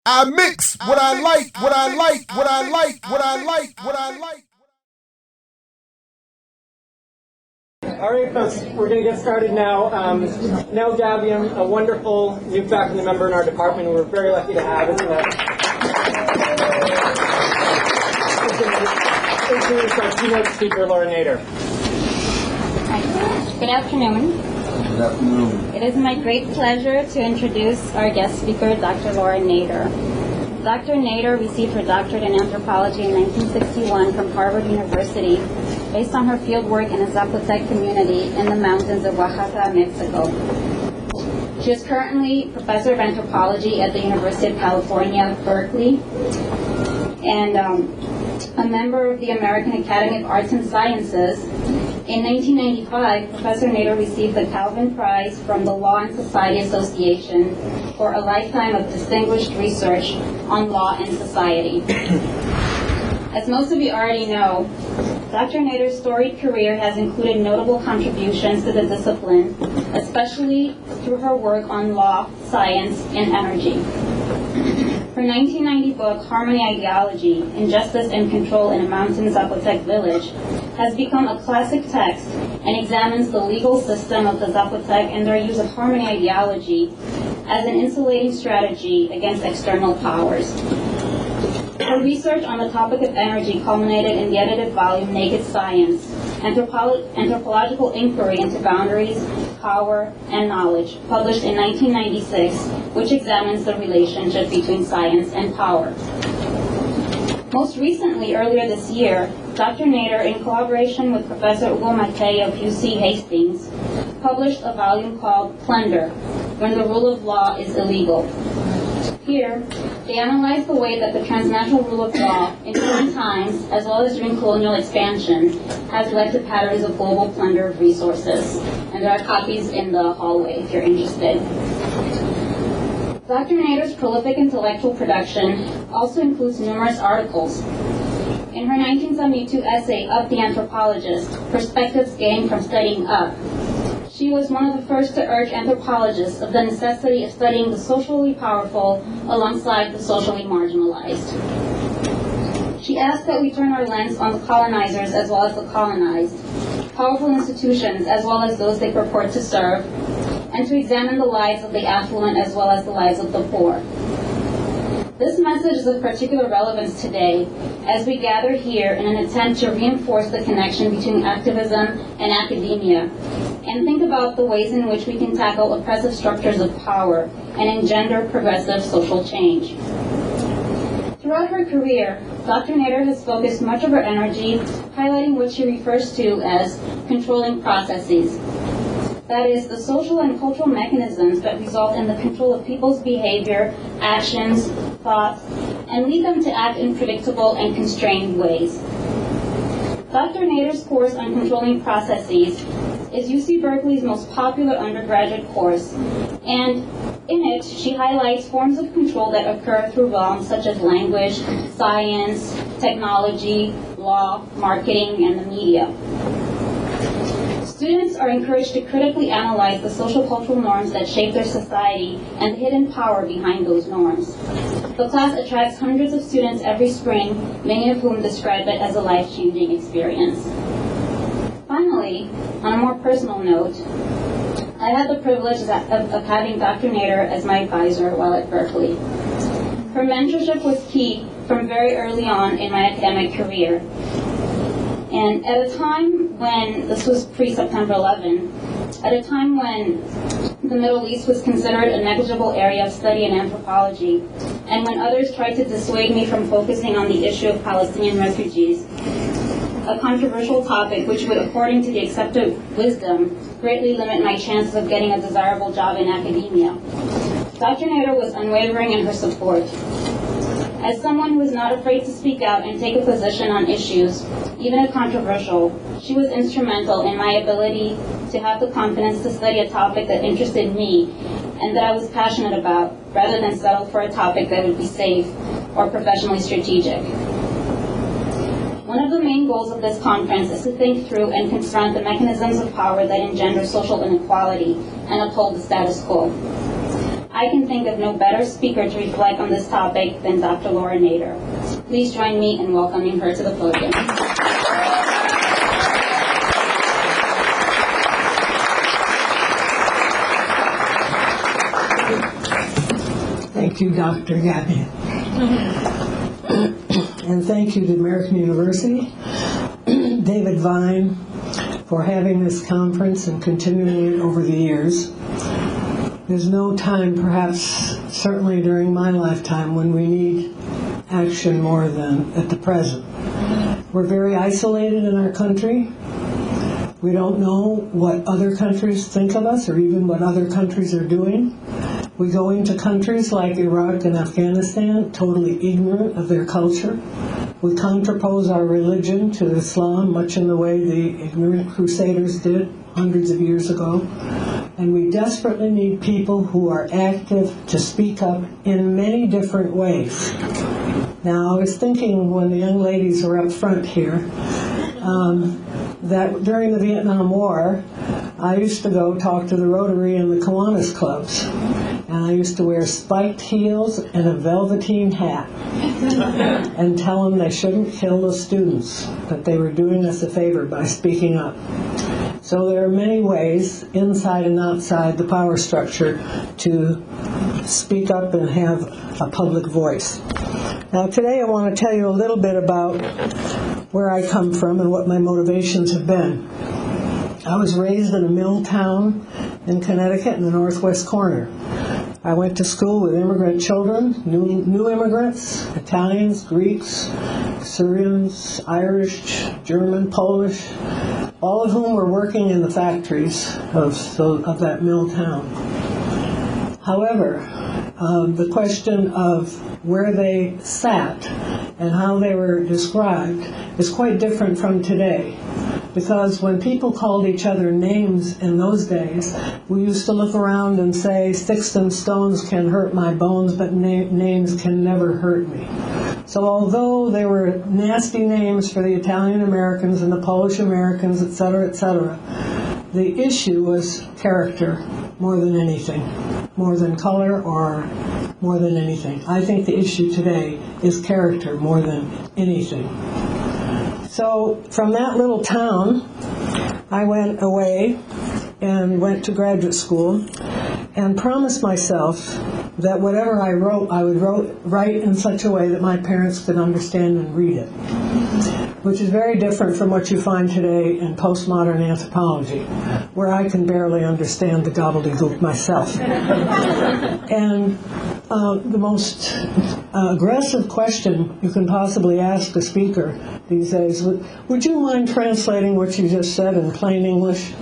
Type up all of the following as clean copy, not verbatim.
I mix what I like, what I like, what I like, what I like, what I like. All right, folks, we're going to get started now. Nell Davium, a wonderful new faculty member in our department, we're very lucky to have. Introduce our keynote speaker, Laura Nader. Good afternoon. Good afternoon. It is my great pleasure to introduce our guest speaker, Dr. Laura Nader. Dr. Nader received her doctorate in anthropology in 1961 from Harvard University based on her fieldwork in the Zapotec community in the mountains of Oaxaca, Mexico. She is currently professor of anthropology at the University of California, Berkeley, and a member of the American Academy of Arts and Sciences. In 1995, Professor Nader received the Calvin Prize from the Law and Society Association for a lifetime of distinguished research on law and society. As most of you already know, Dr. Nader's storied career has included notable contributions to the discipline, especially through her work on law, science, and energy. Her 1990 book, Harmony Ideology, Injustice and Control in a Mountain Zapotec Village, has become a classic text and examines the legal system of the Zapotec and their use of harmony ideology as an insulating strategy against external powers. Her research on the topic of energy culminated in the edited volume Naked Science, Anthropological Inquiry into Boundaries, Power, and Knowledge, published in 1996, which examines the relationship between science and power. Most recently, earlier this year, Dr. Nader, in collaboration with Professor Hugo Matei of UC Hastings, published a volume called Plunder, When the Rule of Law is Illegal. Here, they analyze the way that the transnational rule of law in current times, as well as during colonial expansion, has led to patterns of global plunder of resources. And there are copies in the hallway if you're interested. Dr. Nader's prolific intellectual production also includes numerous articles. In her 1972 essay, Up the Anthropologist, Perspectives Gained from Studying Up, she was one of the first to urge anthropologists of the necessity of studying the socially powerful alongside the socially marginalized. She asked that we turn our lens on the colonizers as well as the colonized, powerful institutions as well as those they purport to serve, and to examine the lives of the affluent as well as the lives of the poor. This message is of particular relevance today as we gather here in an attempt to reinforce the connection between activism and academia and think about the ways in which we can tackle oppressive structures of power and engender progressive social change. Throughout her career, Dr. Nader has focused much of her energy highlighting what she refers to as controlling processes. That is, the social and cultural mechanisms that result in the control of people's behavior, actions, thoughts, and lead them to act in predictable and constrained ways. Dr. Nader's course on controlling processes is UC Berkeley's most popular undergraduate course, and in it, she highlights forms of control that occur through realms such as language, science, technology, law, marketing, and the media. Students are encouraged to critically analyze the social cultural norms that shape their society and the hidden power behind those norms. The class attracts hundreds of students every spring, many of whom describe it as a life-changing experience. Finally, on a more personal note, I had the privilege of having Dr. Nader as my advisor while at Berkeley. Her mentorship was key from very early on in my academic career. And at a time when, this was pre-September 11, at a time when the Middle East was considered a negligible area of study in anthropology, and when others tried to dissuade me from focusing on the issue of Palestinian refugees, a controversial topic which would, according to the accepted wisdom, greatly limit my chances of getting a desirable job in academia, Dr. Nader was unwavering in her support. As someone who is not afraid to speak out and take a position on issues, even if controversial, she was instrumental in my ability to have the confidence to study a topic that interested me and that I was passionate about, rather than settle for a topic that would be safe or professionally strategic. One of the main goals of this conference is to think through and confront the mechanisms of power that engender social inequality and uphold the status quo. I can think of no better speaker to reflect on this topic than Dr. Laura Nader. Please join me in welcoming her to the podium. Thank you, Dr. Gabby. And thank you to American University, David Vine, for having this conference and continuing it over the years. There's no time, perhaps certainly during my lifetime, when we need action more than at the present. We're very isolated in our country. We don't know what other countries think of us or even what other countries are doing. We go into countries like Iraq and Afghanistan totally ignorant of their culture. We contrapose our religion to Islam, much in the way the ignorant crusaders did hundreds of years ago. And we desperately need people who are active to speak up in many different ways. Now, I was thinking when the young ladies were up front here, that during the Vietnam War, I used to go talk to the Rotary and the Kiwanis clubs. And I used to wear spiked heels and a velveteen hat and tell them they shouldn't kill the students, that they were doing us a favor by speaking up. So there are many ways, inside and outside the power structure, to speak up and have a public voice. Now today I want to tell you a little bit about where I come from and what my motivations have been. I was raised in a mill town in Connecticut in the northwest corner. I went to school with immigrant children, new immigrants, Italians, Greeks, Syrians, Irish, German, Polish, all of whom were working in the factories of that mill town. However, the question of where they sat and how they were described is quite different from today. Because when people called each other names in those days, we used to look around and say, sticks and stones can hurt my bones, but names can never hurt me. So although there were nasty names for the Italian Americans and the Polish Americans, etc., the issue was character more than anything, more than color or more than anything. I think the issue today is character more than anything. So from that little town, I went away and went to graduate school and promised myself that whatever I wrote, I would write in such a way that my parents could understand and read it, which is very different from what you find today in postmodern anthropology, where I can barely understand the gobbledygook myself. And the most aggressive question you can possibly ask a speaker these days, would you mind translating what you just said in plain English?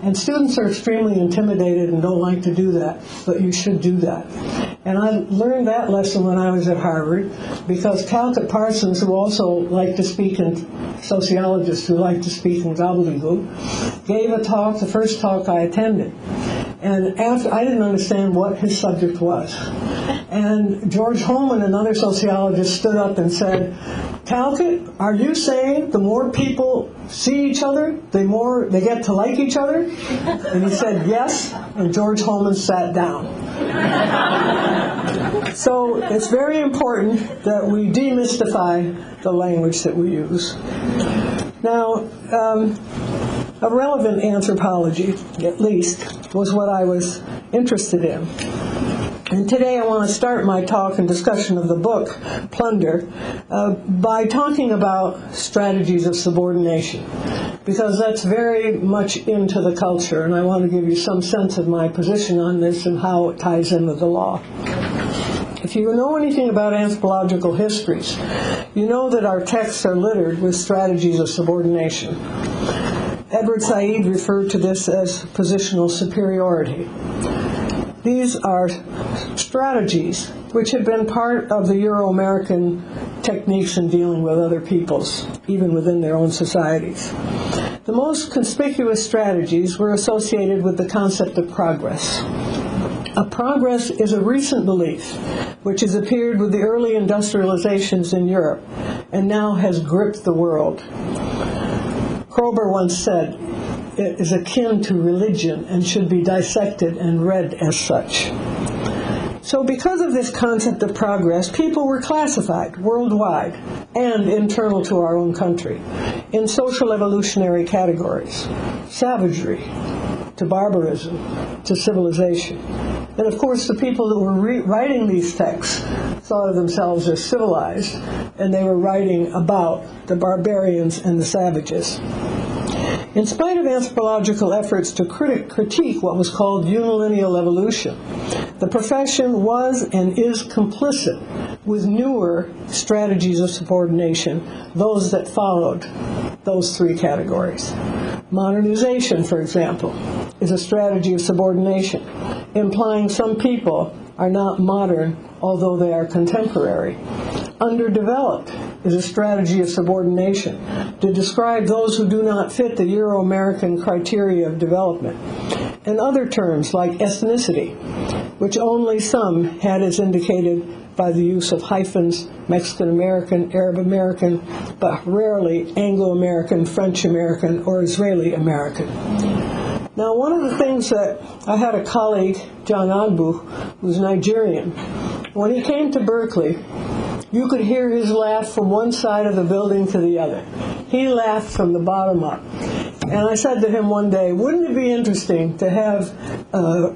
And students are extremely intimidated and don't like to do that, but you should do that. And I learned that lesson when I was at Harvard, because Calcutt Parsons, who also liked to speak in, sociologists who like to speak in gobbledygook, gave a talk, the first talk I attended. And after, I didn't understand what his subject was. And George Holman, another sociologist, stood up and said, Calcutt, are you saying the more people see each other, the more they get to like each other? And he said, yes, and George Holman sat down. So it's very important that we demystify the language that we use. Now, a relevant anthropology, at least, was what I was interested in. And today I want to start my talk and discussion of the book, Plunder, by talking about strategies of subordination, because that's very much into the culture, and I want to give you some sense of my position on this and how it ties in with the law. If you know anything about anthropological histories, you know that our texts are littered with strategies of subordination. Edward Said referred to this as positional superiority. These are strategies which have been part of the Euro-American techniques in dealing with other peoples, even within their own societies. The most conspicuous strategies were associated with the concept of progress. A progress is a recent belief which has appeared with the early industrializations in Europe and now has gripped the world. Kroeber once said, it is akin to religion and should be dissected and read as such. So because of this concept of progress, people were classified worldwide and internal to our own country in social evolutionary categories: savagery to barbarism to civilization. And of course, the people that were writing these texts thought of themselves as civilized, and they were writing about the barbarians and the savages. In spite of anthropological efforts to critique what was called unilineal evolution, the profession was and is complicit with newer strategies of subordination, those that followed those three categories. Modernization, for example, is a strategy of subordination, implying some people are not modern, although they are contemporary. Underdeveloped is a strategy of subordination to describe those who do not fit the Euro-American criteria of development. And other terms like ethnicity, which only some had as indicated by the use of hyphens: Mexican-American, Arab-American, but rarely Anglo-American, French-American, or Israeli-American. Now, one of the things that I had a colleague, John Agbu, who's Nigerian. When he came to Berkeley, you could hear his laugh from one side of the building to the other. He laughed from the bottom up. And I said to him one day, wouldn't it be interesting to have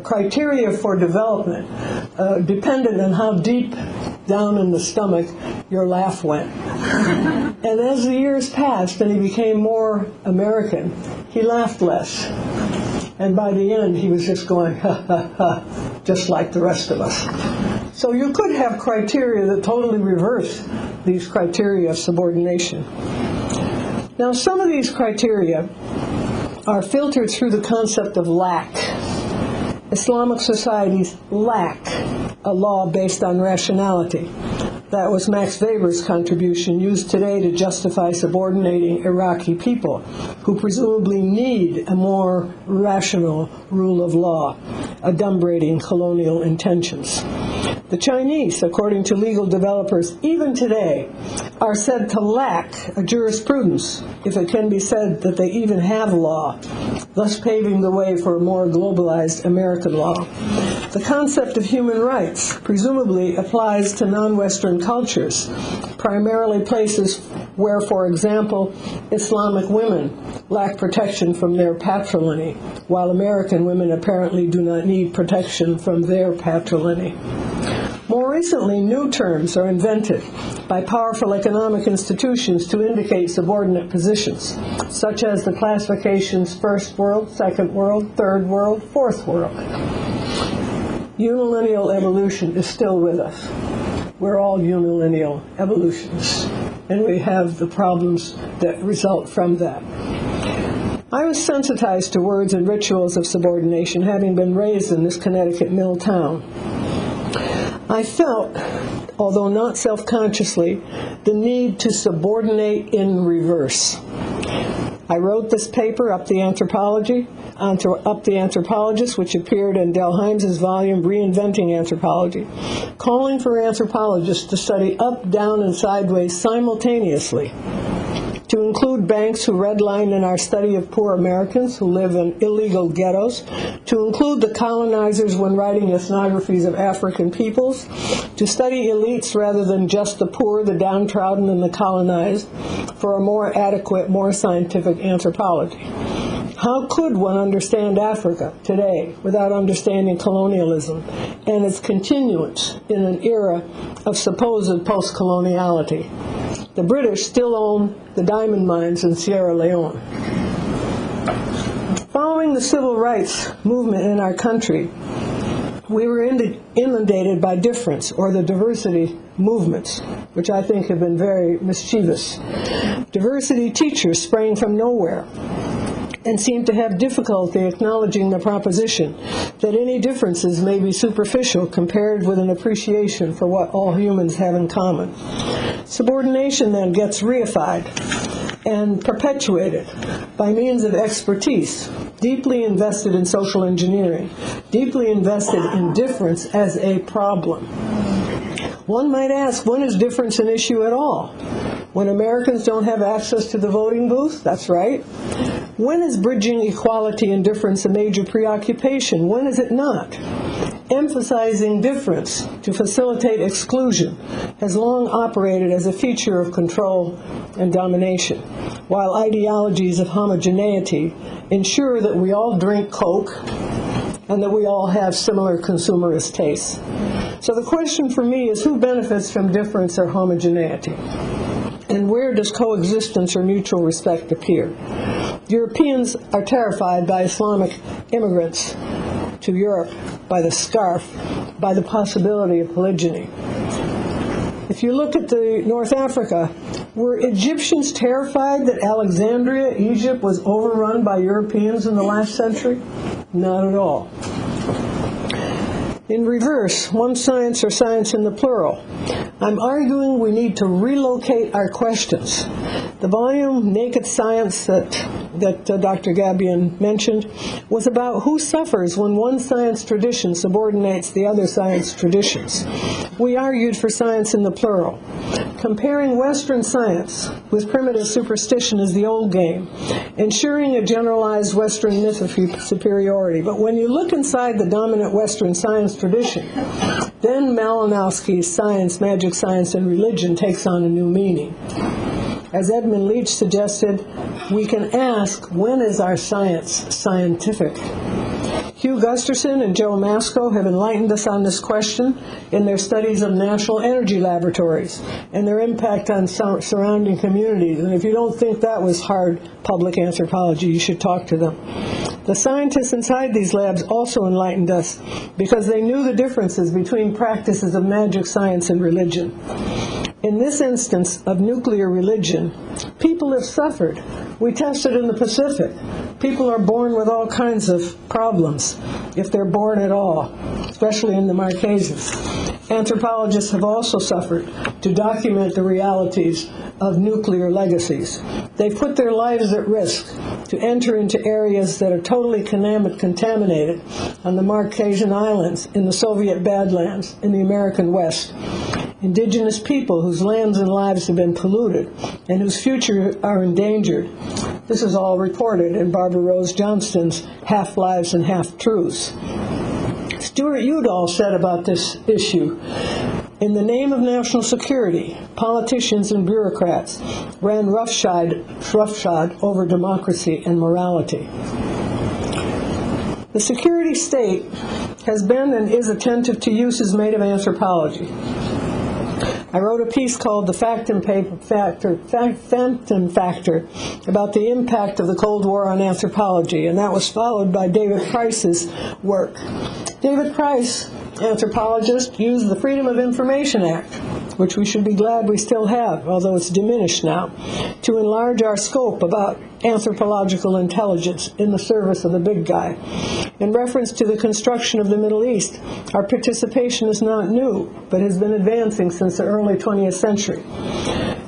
criteria for development dependent on how deep down in the stomach your laugh went? And as the years passed and he became more American, he laughed less. And by the end, he was just going, ha, ha, ha, just like the rest of us. So you could have criteria that totally reverse these criteria of subordination. Now, some of these criteria are filtered through the concept of lack. Islamic societies lack a law based on rationality. That was Max Weber's contribution, used today to justify subordinating Iraqi people, who presumably need a more rational rule of law, adumbrating colonial intentions. The Chinese, according to legal developers, even today, are said to lack a jurisprudence, if it can be said that they even have law, thus paving the way for a more globalized American law. The concept of human rights presumably applies to non-Western cultures, primarily places where, for example, Islamic women lack protection from their patrilineal, while American women apparently do not need protection from their patrilineal. More recently, new terms are invented by powerful economic institutions to indicate subordinate positions, such as the classifications first world, second world, third world, fourth world. Unilineal evolution is still with us. We're all unilineal evolutionists, and we have the problems that result from that. I was sensitized to words and rituals of subordination, having been raised in this Connecticut mill town. I felt, although not self-consciously, the need to subordinate in reverse. I wrote this paper, Up the Anthropologist, which appeared in Del Hymes's volume, Reinventing Anthropology, calling for anthropologists to study up, down, and sideways simultaneously, to include banks who redline in our study of poor Americans who live in illegal ghettos, to include the colonizers when writing ethnographies of African peoples, to study elites rather than just the poor, the downtrodden, and the colonized, for a more adequate, more scientific anthropology. How could one understand Africa today without understanding colonialism and its continuance in an era of supposed post-coloniality? The British still own the diamond mines in Sierra Leone. Following the civil rights movement in our country, we were inundated by difference, or the diversity movements, which I think have been very mischievous. Diversity teachers sprang from nowhere and seem to have difficulty acknowledging the proposition that any differences may be superficial compared with an appreciation for what all humans have in common. Subordination then gets reified and perpetuated by means of expertise, deeply invested in social engineering, deeply invested in difference as a problem. One might ask, when is difference an issue at all? When Americans don't have access to the voting booth? That's right. When is bridging equality and difference a major preoccupation? When is it not? emphasizing difference to facilitate exclusion has long operated as a feature of control and domination, while ideologies of homogeneity ensure that we all drink Coke and that we all have similar consumerist tastes. So the question for me is, who benefits from difference or homogeneity? And where does coexistence or mutual respect appear? Europeans are terrified by Islamic immigrants to Europe, by the scarf, by the possibility of polygyny. If you look at the North Africa, were Egyptians terrified that Alexandria, Egypt, was overrun by Europeans in the last century? Not at all. In reverse, one science or science in the plural. I'm arguing we need to relocate our questions. The volume Naked Science that Dr. Gabion mentioned was about who suffers when one science tradition subordinates the other science traditions. We argued for science in the plural. Comparing Western science with primitive superstition is the old game, ensuring a generalized Western myth of superiority. But when you look inside the dominant Western science tradition, then Malinowski's science, magic science, and religion takes on a new meaning. As Edmund Leach suggested, we can ask, when is our science scientific? Hugh Gusterson and Joe Masco have enlightened us on this question in their studies of national energy laboratories and their impact on surrounding communities. And if you don't think that was hard public anthropology, you should talk to them. The scientists inside these labs also enlightened us because they knew the differences between practices of magic science and religion. In this instance of nuclear religion, people have suffered. We tested in the Pacific. People are born with all kinds of problems, if they're born at all, especially in the Marquesas. Anthropologists have also suffered to document the realities of nuclear legacies. They've put their lives at risk to enter into areas that are totally contaminated on the Marquesan Islands, in the Soviet Badlands, in the American West. Indigenous people whose lands and lives have been polluted and whose futures are endangered. This is all reported in Barbara Rose Johnston's Half-Lives and Half-Truths. Stuart Udall said about this issue, in the name of national security, politicians and bureaucrats ran roughshod over democracy and morality. The security state has been and is attentive to uses made of anthropology. I wrote a piece called The Phantom Factor about the impact of the Cold War on anthropology, and that was followed by David Price's work. David Price, anthropologist, used the Freedom of Information Act, which we should be glad we still have, although it's diminished now, to enlarge our scope about anthropological intelligence in the service of the big guy. In reference to the construction of the Middle East, our participation is not new, but has been advancing since the early 20th century.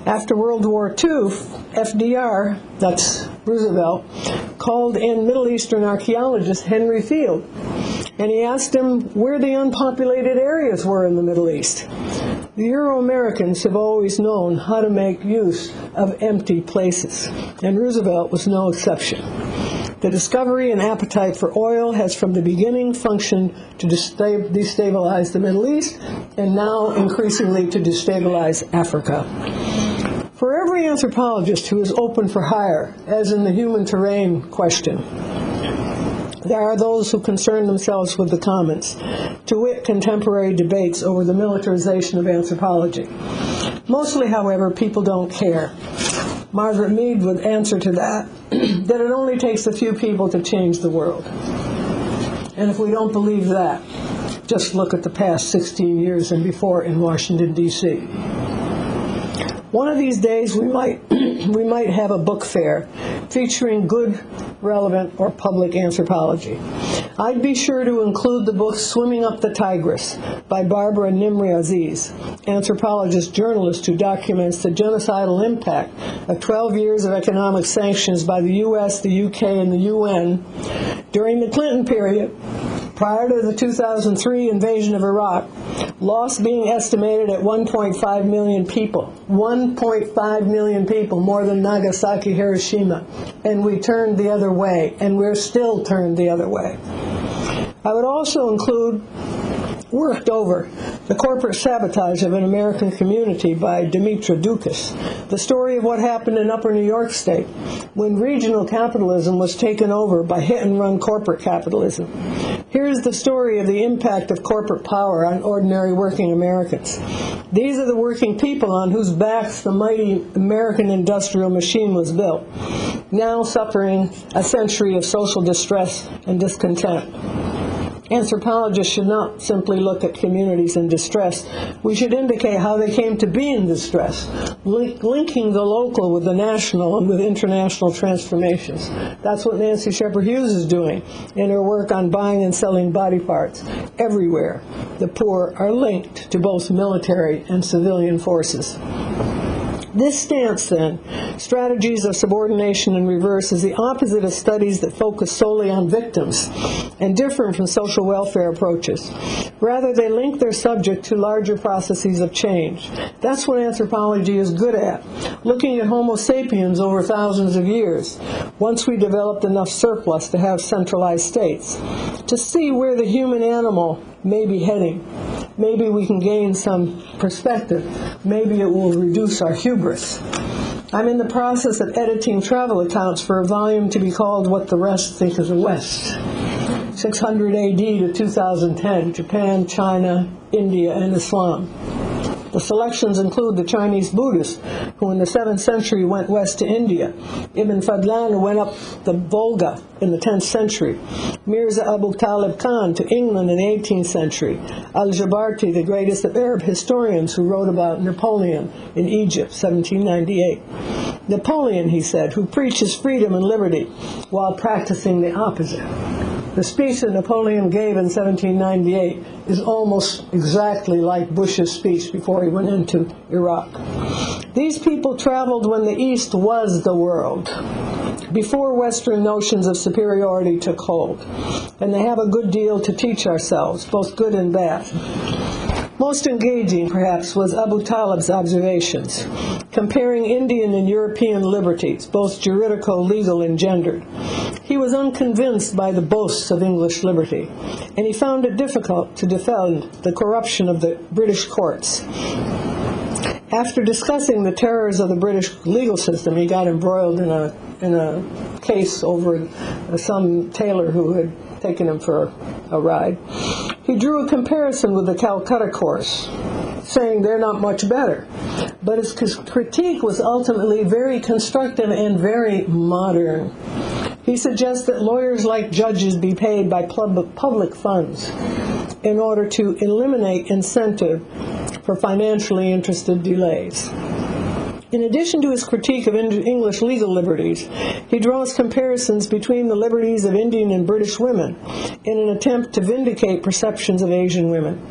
After World War II, FDR, that's Roosevelt, called in Middle Eastern archaeologist Henry Field, and he asked him where the unpopulated areas were in the Middle East. The Euro-Americans have always known how to make use of empty places, and Roosevelt was no exception. The discovery and appetite for oil has from the beginning functioned to destabilize the Middle East, and now increasingly to destabilize Africa. For every anthropologist who is open for hire, as in the human terrain question, there are those who concern themselves with the commons, to wit, contemporary debates over the militarization of anthropology. Mostly, however, people don't care. Margaret Mead would answer to that, that it only takes a few people to change the world. And if we don't believe that, just look at the past 16 years and before in Washington, D.C. One of these days we might have a book fair featuring good, relevant, or public anthropology. I'd be sure to include the book Swimming Up the Tigris by Barbara Nimri Aziz, anthropologist journalist who documents the genocidal impact of 12 years of economic sanctions by the U.S., the UK, and the UN during the Clinton period, prior to the 2003 invasion of Iraq, loss being estimated at 1.5 million people. 1.5 million people, more than Nagasaki, Hiroshima. And we turned the other way, and we're still turned the other way. I would also include worked over The Corporate Sabotage of an American Community by Demetra Dukas, the story of what happened in Upper New York State when regional capitalism was taken over by hit-and-run corporate capitalism. Here's the story of the impact of corporate power on ordinary working Americans. These are the working people on whose backs the mighty American industrial machine was built, now suffering a century of social distress and discontent. Anthropologists should not simply look at communities in distress. We should indicate how they came to be in distress, linking the local with the national and with international transformations. That's what Nancy Shepherd Hughes is doing in her work on buying and selling body parts. Everywhere, the poor are linked to both military and civilian forces. This stance, then, strategies of subordination and reverse, is the opposite of studies that focus solely on victims and different from social welfare approaches. Rather, they link their subject to larger processes of change. That's what anthropology is good at, looking at Homo sapiens over thousands of years, once we developed enough surplus to have centralized states, to see where the human animal may be heading. Maybe we can gain some perspective. Maybe it will reduce our hubris. I'm in the process of editing travel accounts for a volume to be called What the Rest Think of the West. 600 AD to 2010, Japan, China, India, and Islam. The selections include the Chinese Buddhists, who in the 7th century went west to India, Ibn Fadlan, who went up the Volga in the 10th century, Mirza Abu Talib Khan to England in the 18th century, Al-Jabarti, the greatest of Arab historians, who wrote about Napoleon in Egypt, 1798. Napoleon, he said, who preaches freedom and liberty while practicing the opposite. The speech that Napoleon gave in 1798 is almost exactly like Bush's speech before he went into Iraq. These people traveled when the East was the world, before Western notions of superiority took hold, and they have a good deal to teach ourselves, both good and bad. Most engaging, perhaps, was Abu Talib's observations, comparing Indian and European liberties, both juridical, legal, and gendered. He was unconvinced by the boasts of English liberty, and he found it difficult to defend the corruption of the British courts. After discussing the terrors of the British legal system, he got embroiled in a case over some tailor who had taken him for a ride. He drew a comparison with the Calcutta courts, saying they're not much better. But his critique was ultimately very constructive and very modern. He suggests that lawyers like judges be paid by public funds in order to eliminate incentive for financially interested delays. In addition to his critique of English legal liberties, he draws comparisons between the liberties of Indian and British women in an attempt to vindicate perceptions of Asian women.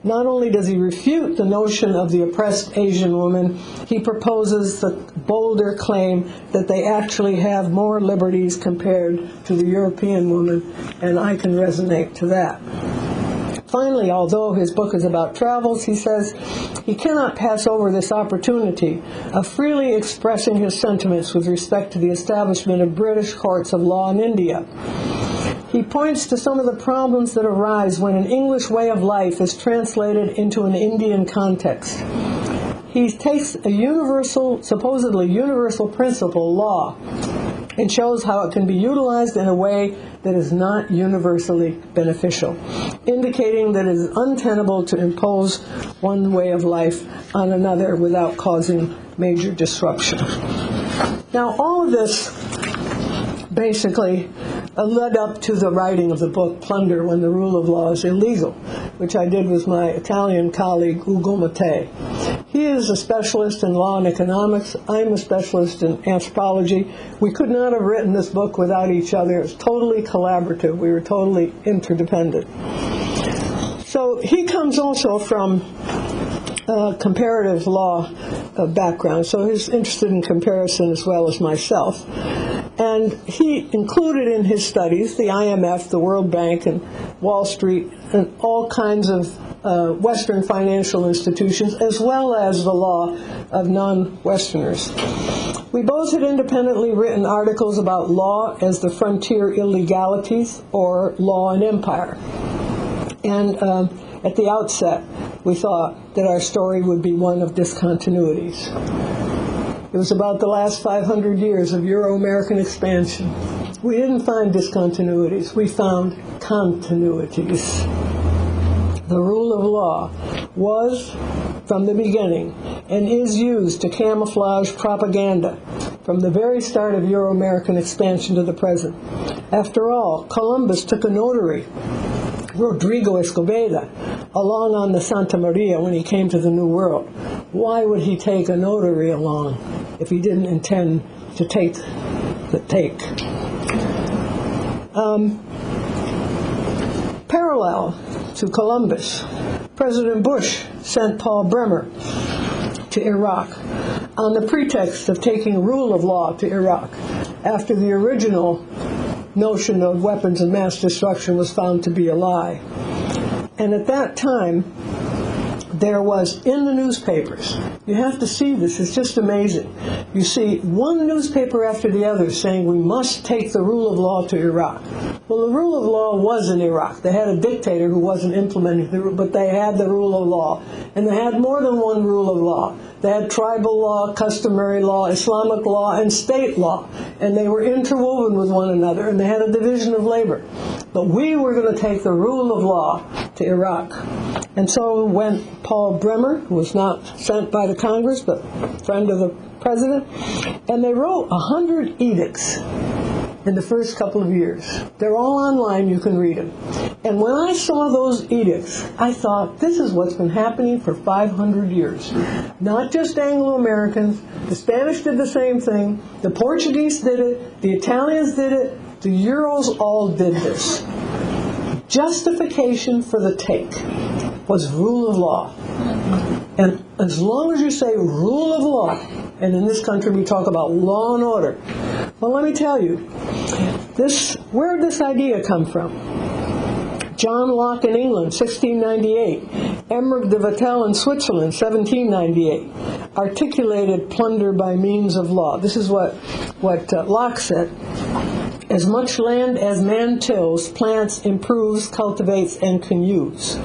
Not only does he refute the notion of the oppressed Asian woman, he proposes the bolder claim that they actually have more liberties compared to the European woman, and I can resonate to that. Finally, although his book is about travels, he says he cannot pass over this opportunity of freely expressing his sentiments with respect to the establishment of British courts of law in India. He points to some of the problems that arise when an English way of life is translated into an Indian context. He takes a supposedly universal principle, law, and shows how it can be utilized in a way that is not universally beneficial, indicating that it is untenable to impose one way of life on another without causing major disruption. Now, all of this basically led up to the writing of the book Plunder, When the Rule of Law is Illegal, which I did with my Italian colleague Ugo Mattei. He is a specialist in law and economics. I'm a specialist in anthropology. We could not have written this book without each other. It was totally collaborative. We were totally interdependent. So he comes also from comparative law background, so he's interested in comparison as well as myself. And he included in his studies the IMF, the World Bank, and Wall Street, and all kinds of Western financial institutions, as well as the law of non-Westerners. We both had independently written articles about law as the frontier illegalities or law and empire. And At the outset, we thought that our story would be one of discontinuities. It was about the last 500 years of Euro-American expansion. We didn't find discontinuities, we found continuities. The rule of law was, from the beginning, and is used to camouflage propaganda from the very start of Euro-American expansion to the present. After all, Columbus took a notary, Rodrigo Escobedo, along on the Santa Maria when he came to the New World. Why would he take a notary along if he didn't intend to take the take? Parallel to Columbus, President Bush sent Paul Bremer to Iraq on the pretext of taking rule of law to Iraq after the original notion of weapons of mass destruction was found to be a lie. And at that time, there was in the newspapers, you have to see this, it's just amazing. You see one newspaper after the other saying we must take the rule of law to Iraq. Well, the rule of law was in Iraq. They had a dictator who wasn't implementing the rule, but they had the rule of law. And they had more than one rule of law. They had tribal law, customary law, Islamic law, and state law. And they were interwoven with one another, and they had a division of labor. But we were going to take the rule of law to Iraq. And so went Paul Bremer, who was not sent by the Congress, but friend of the president, and they wrote 100 edicts in the first couple of years. They're all online, you can read them. And when I saw those edicts, I thought, this is what's been happening for 500 years. Not just Anglo-Americans, the Spanish did the same thing, the Portuguese did it, the Italians did it, the Euros all did this. Justification for the take was rule of law. And as long as you say rule of law, and in this country we talk about law and order, well, let me tell you, where did this idea come from? John Locke in England, 1698. Emmerich de Vattel in Switzerland, 1798. Articulated plunder by means of law. This is what Locke said. As much land as man tills, plants, improves, cultivates, and can use.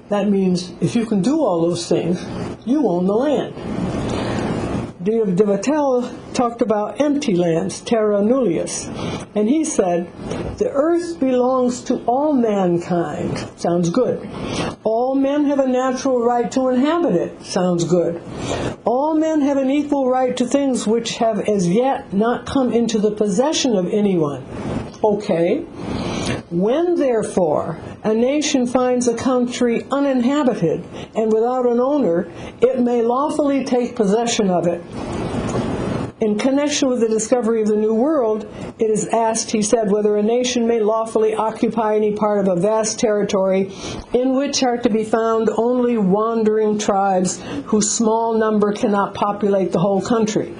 That means if you can do all those things, you own the land. De Vattel talked about empty lands, terra nullius, and he said, the earth belongs to all mankind. Sounds good. All men have a natural right to inhabit it. Sounds good. All men have an equal right to things which have as yet not come into the possession of anyone. Okay. When, therefore, a nation finds a country uninhabited and without an owner, it may lawfully take possession of it. In connection with the discovery of the New World, it is asked, he said, whether a nation may lawfully occupy any part of a vast territory in which are to be found only wandering tribes whose small number cannot populate the whole country.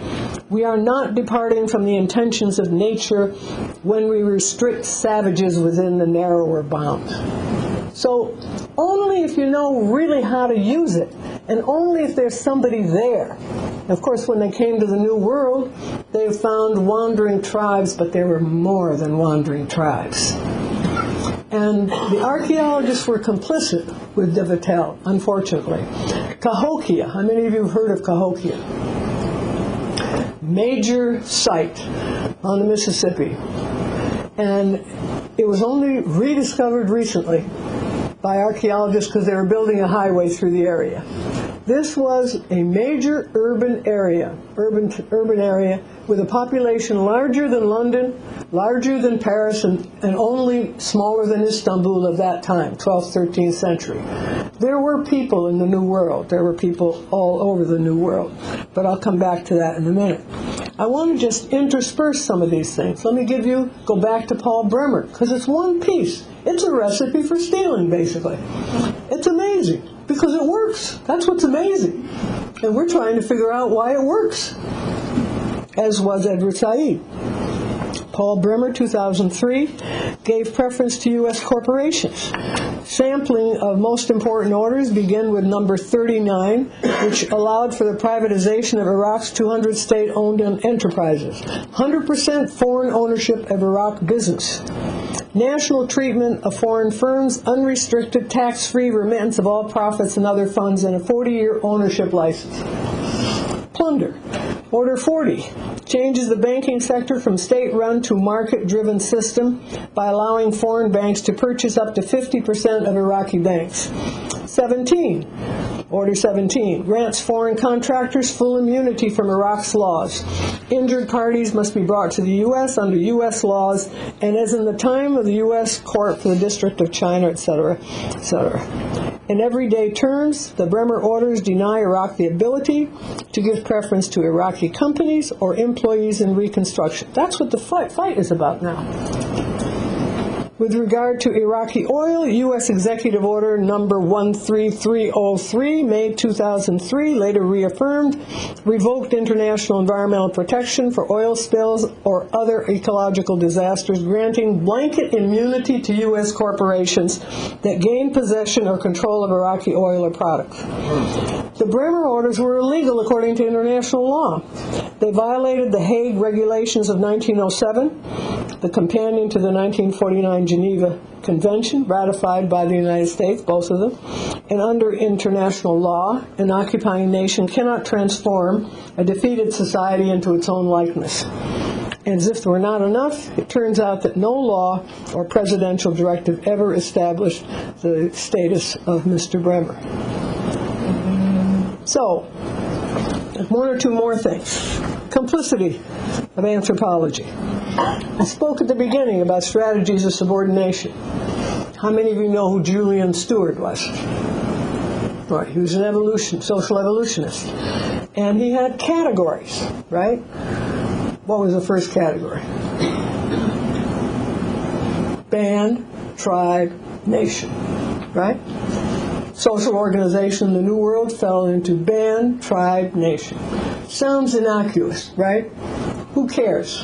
We are not departing from the intentions of nature when we restrict savages within the narrower bounds. So only if you know really how to use it, and only if there's somebody there. Of course, when they came to the New World, they found wandering tribes, but there were more than wandering tribes. And the archaeologists were complicit with de Vattel, unfortunately. Cahokia, how many of you have heard of Cahokia? Major site on the Mississippi. And it was only rediscovered recently by archaeologists because they were building a highway through the area. This was a major urban area with a population larger than London, larger than Paris, and only smaller than Istanbul of that time, 12th, 13th century. There were people in the New World. There were people all over the New World. But I'll come back to that in a minute. I want to just intersperse some of these things. Let me go back to Paul Bremer, because it's one piece. It's a recipe for stealing, basically. It's amazing, because it works. That's what's amazing. And we're trying to figure out why it works, as was Edward Said. Paul Bremer, 2003, gave preference to U.S. corporations. Sampling of most important orders begin with number 39, which allowed for the privatization of Iraq's 200 state-owned enterprises. 100% foreign ownership of Iraq business. national treatment of foreign firms, unrestricted tax-free remittance of all profits and other funds, and a 40-year ownership license. Plunder. Order 40 changes the banking sector from state-run to market-driven system by allowing foreign banks to purchase up to 50% of Iraqi banks. 17. Order 17 grants foreign contractors full immunity from Iraq's laws. Injured parties must be brought to the U.S. under U.S. laws, and as in the time of the U.S. Court for the District of China, etc., etc. In everyday terms, the Bremer orders deny Iraq the ability to give preference to Iraqi companies or employees in reconstruction. That's what the fight is about now. With regard to Iraqi oil, U.S. Executive Order number 13303, May 2003, later reaffirmed, revoked international environmental protection for oil spills or other ecological disasters, granting blanket immunity to U.S. corporations that gain possession or control of Iraqi oil or products. The Bremer orders were illegal according to international law. They violated the Hague Regulations of 1907, the companion to the 1949 Geneva Convention, ratified by the United States, both of them. And under international law, an occupying nation cannot transform a defeated society into its own likeness. And as if there were not enough, it turns out that no law or presidential directive ever established the status of Mr. Bremer. So, one or two more things. Complicity of anthropology. I spoke at the beginning about strategies of subordination. How many of you know who Julian Stewart was? Right, he was an social evolutionist. And he had categories, right? What was the first category? Band, tribe, nation, right? Social organization in the New World fell into band, tribe, nation. Sounds innocuous, right? Who cares?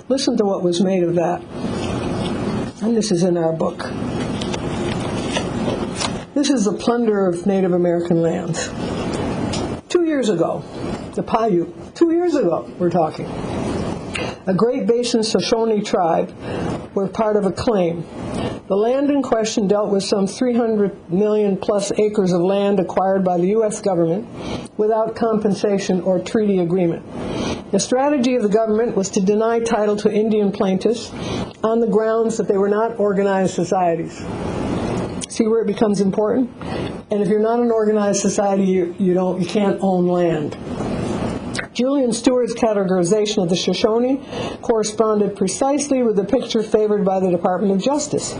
Listen to what was made of that. And this is in our book. This is the plunder of Native American lands. 2 years ago, the Paiute, 2 years ago we're talking, a Great Basin Shoshone tribe were part of a claim. The land in question dealt with some 300 million plus acres of land acquired by the U.S. government without compensation or treaty agreement. The strategy of the government was to deny title to Indian plaintiffs on the grounds that they were not organized societies. See where it becomes important? And if you're not an organized society, you can't own land. Julian Stewart's categorization of the Shoshone corresponded precisely with the picture favored by the Department of Justice.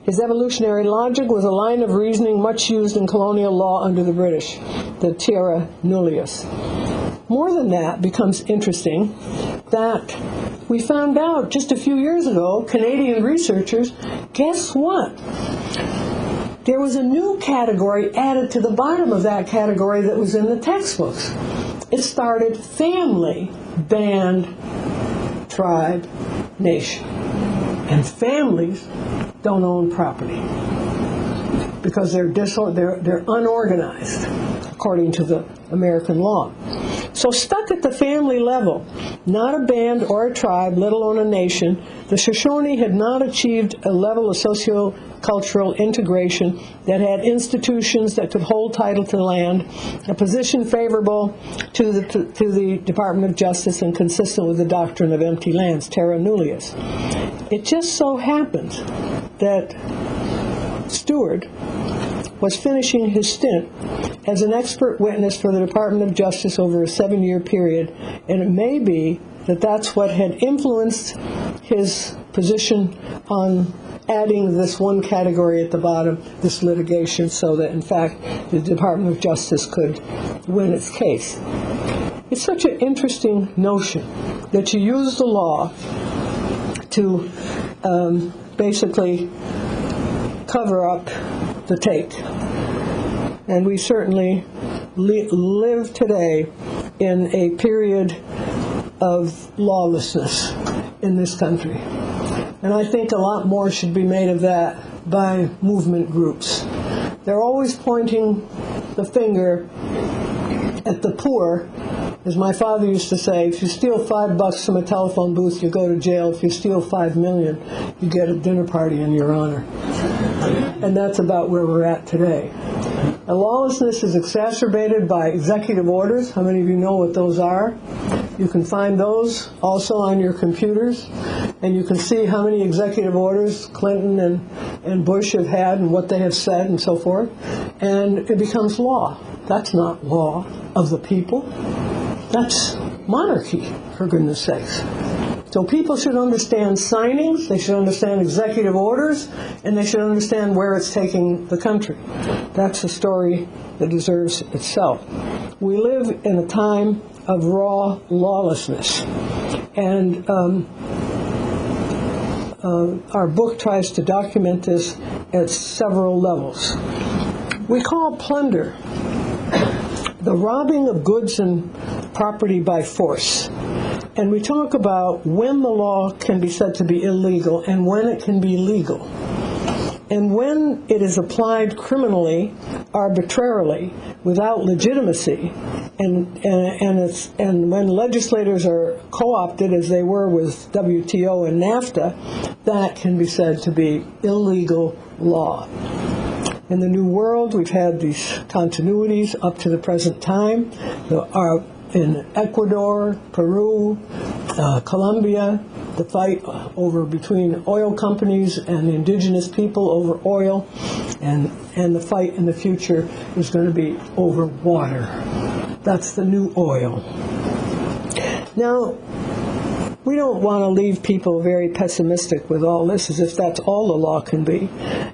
His evolutionary logic was a line of reasoning much used in colonial law under the British, the terra nullius. More than that becomes interesting that we found out just a few years ago, Canadian researchers, guess what? There was a new category added to the bottom of that category that was in the textbooks. It started family, band, tribe, nation. And families don't own property because they're unorganized, according to the American law. So stuck at the family level, not a band or a tribe, let alone a nation, the Shoshone had not achieved a level of socio-cultural integration that had institutions that could hold title to land, a position favorable to the Department of Justice and consistent with the doctrine of empty lands, terra nullius. It just so happened that Stewart was finishing his stint as an expert witness for the Department of Justice over a 7-year period, and it may be that that's what had influenced his position on adding this one category at the bottom, this litigation, so that, in fact, the Department of Justice could win its case. It's such an interesting notion that you use the law to basically cover up the take. And we certainly live today in a period of lawlessness in this country. And I think a lot more should be made of that by movement groups. They're always pointing the finger at the poor As my father used to say, if you steal $5 from a telephone booth, you go to jail. If you steal 5 million, you get a dinner party in your honor. And that's about where we're at today. And lawlessness is exacerbated by executive orders. How many of you know what those are? You can find those also on your computers, and you can see how many executive orders Clinton and Bush have had and what they have said and so forth. And it becomes law. That's not law of the people. That's monarchy, for goodness sakes. So people should understand signings, they should understand executive orders, and they should understand where it's taking the country. That's a story that deserves itself. We live in a time of raw lawlessness. And our book tries to document this at several levels. We call plunder the robbing of goods and property by force. And we talk about when the law can be said to be illegal and when it can be legal. And when it is applied criminally, arbitrarily, without legitimacy, and when legislators are co-opted, as they were with WTO and NAFTA, that can be said to be illegal law. In the New World, we've had these continuities up to the present time. In Ecuador, Peru, Colombia, the fight between oil companies and the indigenous people over oil, and the fight in the future is going to be over water. That's the new oil. Now, we don't want to leave people very pessimistic with all this, as if that's all the law can be.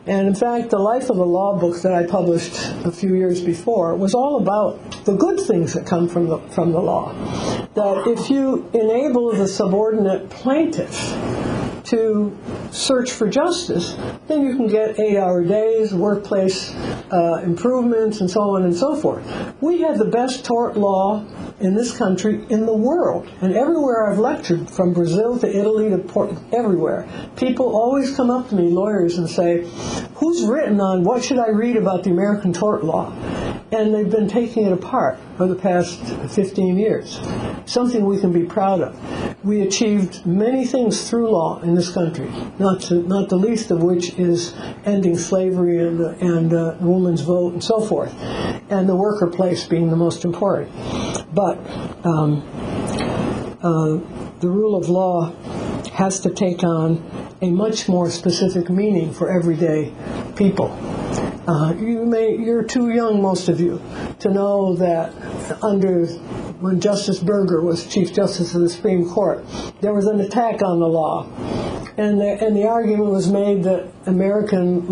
And in fact, the Life of the Law book that I published a few years before was all about the good things that come from the law. That if you enable the subordinate plaintiff to search for justice, then you can get 8-hour days, workplace improvements, and so on and so forth. We have the best tort law in this country, in the world. And everywhere I've lectured, from Brazil to Italy to everywhere, people always come up to me, lawyers, and say, who's written on what should I read about the American tort law? And they've been taking it apart for the past 15 years. Something we can be proud of. We achieved many things through law in this country, not the least of which is ending slavery and the woman's vote and so forth, and the worker place being the most important. But the rule of law has to take on a much more specific meaning for everyday people. You're too young, most of you, to know that when Justice Berger was Chief Justice of the Supreme Court, there was an attack on the law. And the argument was made that Americans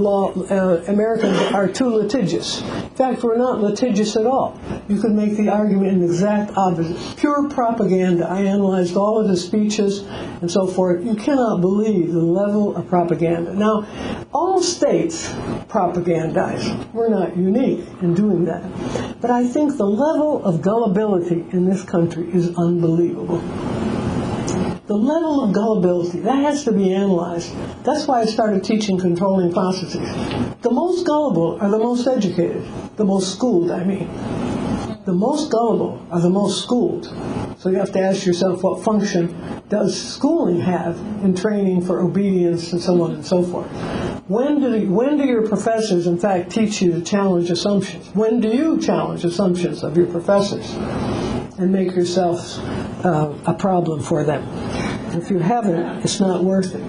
are too litigious. In fact, we're not litigious at all. You could make the argument in the exact opposite. Pure propaganda. I analyzed all of his speeches and so forth. You cannot believe the level of propaganda. Now, all states propagandize. We're not unique in doing that. But I think the level of gullibility in this country is unbelievable. The level of gullibility, that has to be analyzed. That's why I started teaching controlling processes. The most gullible are the most educated, the most schooled, I mean. The most gullible are the most schooled. So you have to ask yourself, what function does schooling have in training for obedience and so on and so forth? When do your professors, in fact, teach you to challenge assumptions? When do you challenge assumptions of your professors and make yourself a problem for them? If you haven't, it's not worth it.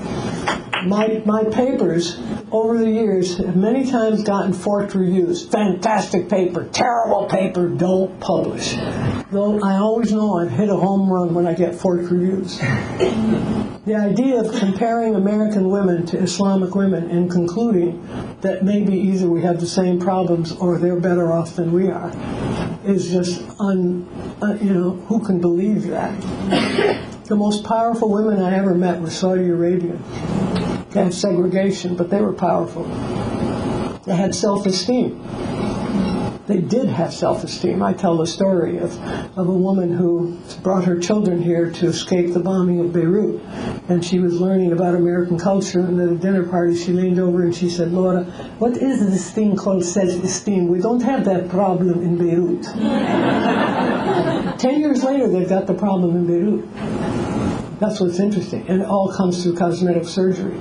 My papers over the years have many times gotten forked reviews. Fantastic paper, terrible paper, don't publish. Though I always know I've hit a home run when I get forked reviews. The idea of comparing American women to Islamic women and concluding that maybe either we have the same problems or they're better off than we are is just who can believe that? The most powerful women I ever met were Saudi Arabian. They had segregation, but they were powerful. They had self-esteem. They did have self-esteem. I tell the story of a woman who brought her children here to escape the bombing of Beirut. And she was learning about American culture, and at a dinner party she leaned over and she said, Laura, what is this thing called self-esteem? We don't have that problem in Beirut. 10 10 years later, they've got the problem in Beirut. That's what's interesting. And it all comes through cosmetic surgery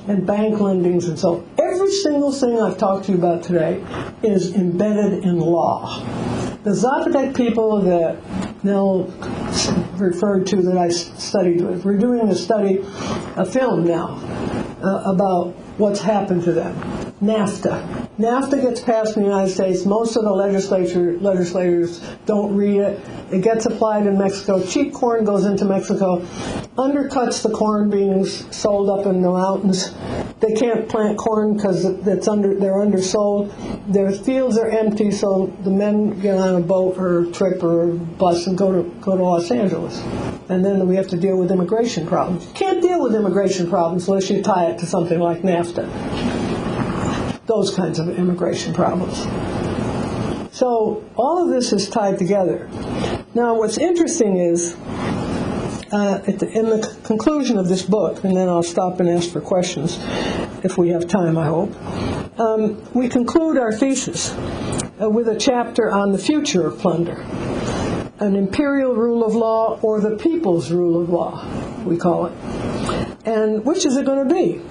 and bank lendings and so on. Every single thing I've talked to you about today is embedded in law. The Zapotec people that Nell referred to that I studied with, we're doing a film now about what's happened to them. NAFTA. NAFTA gets passed in the United States. Most of the legislators don't read it. It gets applied in Mexico. Cheap corn goes into Mexico, undercuts the corn being sold up in the mountains. They can't plant corn because they're undersold. Their fields are empty, so the men get on a boat or a trip or a bus and go to Los Angeles. And then we have to deal with immigration problems. You can't deal with immigration problems unless you tie it to something like NAFTA. Those kinds of immigration problems. So all of this is tied together. Now what's interesting is, in the conclusion of this book, and then I'll stop and ask for questions if we have time, I hope, we conclude our thesis with a chapter on the future of plunder. An imperial rule of law, or the people's rule of law, we call it. And which is it going to be?